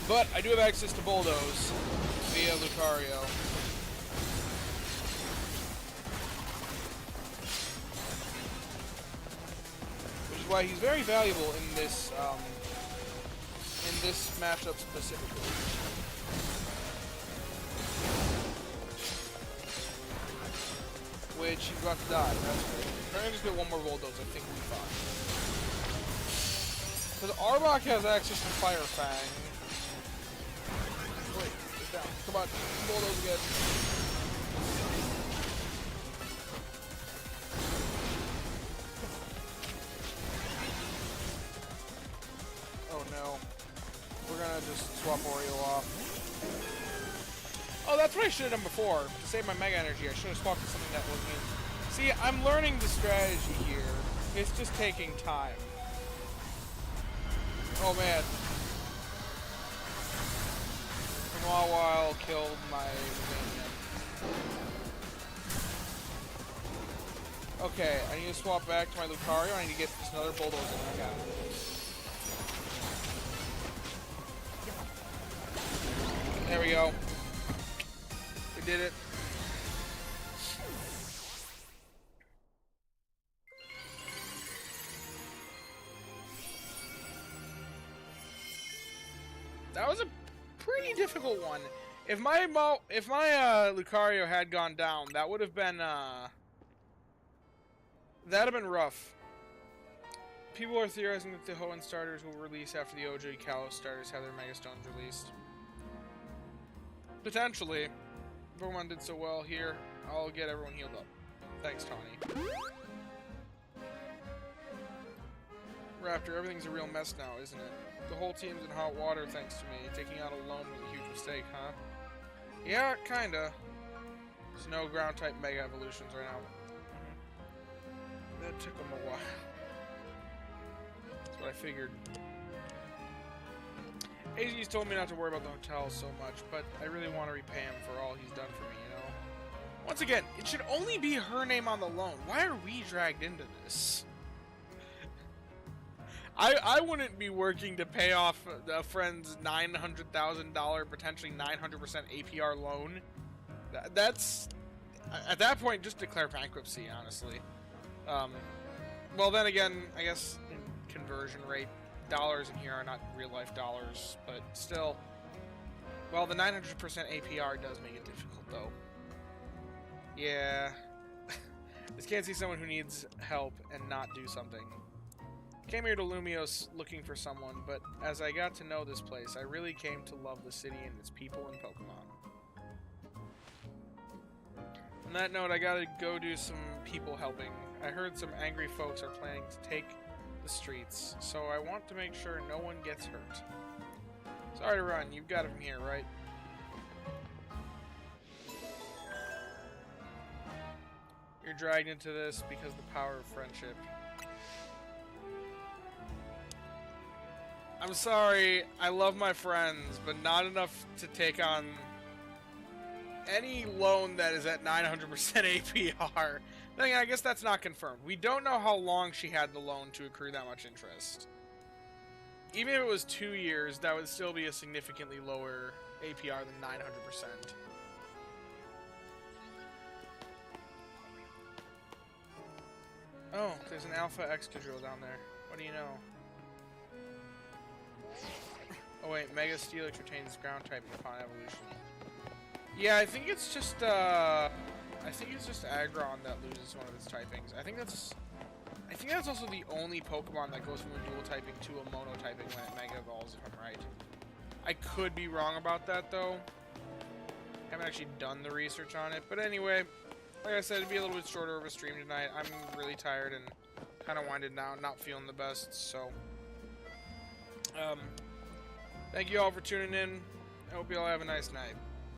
But I do have access to Bulldoze via Lucario. Which is why he's very valuable in this matchup specifically. Which he's about to die. That's great. We're gonna just get one more Bulldoze. I think we'll be fine. Because Arbok has access to Fire Fang. Wait, get down. Come on, Bulldoze again. Oh no. We're gonna just swap Oreo off. Oh, that's what I should have done before. To save my Mega Energy, I should have swapped to something that wasn't in. See, I'm learning the strategy here. It's just taking time. Oh man. Mawile killed my minion. Okay, I need to swap back to my Lucario. I need to get just another Bulldoze in. I got it. There we go. We did it. That was a pretty difficult one. If my Lucario had gone down, that would have been that'd have been rough. People are theorizing that the Hoenn starters will release after the OG Kalos starters have their Mega Stones released. Potentially. Pokemon did so well here. I'll get everyone healed up. Thanks, Tawny. Raptor, everything's a real mess now, isn't it? The whole team's in hot water thanks to me. Taking out alone was a huge mistake, huh? Yeah, kinda. There's no ground-type Mega Evolutions right now. That took them a while. That's what I figured. AZ's told me not to worry about the hotel so much, but I really want to repay him for all he's done for me, you know? Once again, it should only be her name on the loan. Why are we dragged into this? I wouldn't be working to pay off a friend's $900,000, potentially 900% APR loan. That's... At that point, just declare bankruptcy, honestly. Well, then again, I guess in conversion rate, dollars in here are not real-life dollars, but still. Well, the 900% APR does make it difficult, though. Yeah. Just can't see someone who needs help and not do something. Came here to Lumios looking for someone, but as I got to know this place, I really came to love the city and its people and Pokemon. On that note, I gotta go do some people helping. I heard some angry folks are planning to take the streets, so I want to make sure no one gets hurt. Sorry to run, you've got it from here, right? You're dragged into this because of the power of friendship. I'm sorry, I love my friends, but not enough to take on any loan that is at 900% APR. Then I guess that's not confirmed. We don't know how long she had the loan to accrue that much interest. Even if it was 2 years, that would still be a significantly lower APR than 900%. Oh, there's an Alpha Excadrill down there. What do you know? Oh wait, Mega Steelix retains ground typing upon evolution. Yeah, I think it's just Aggron that loses one of its typings. I think that's also the only Pokemon that goes from a dual typing to a mono typing when it Mega Evolves, if I'm right. I could be wrong about that though. Haven't actually done the research on it, but anyway, like I said, it'd be a little bit shorter of a stream tonight. I'm really tired and kind of winded down, not feeling the best, so thank you all for tuning in. I hope you all have a nice night.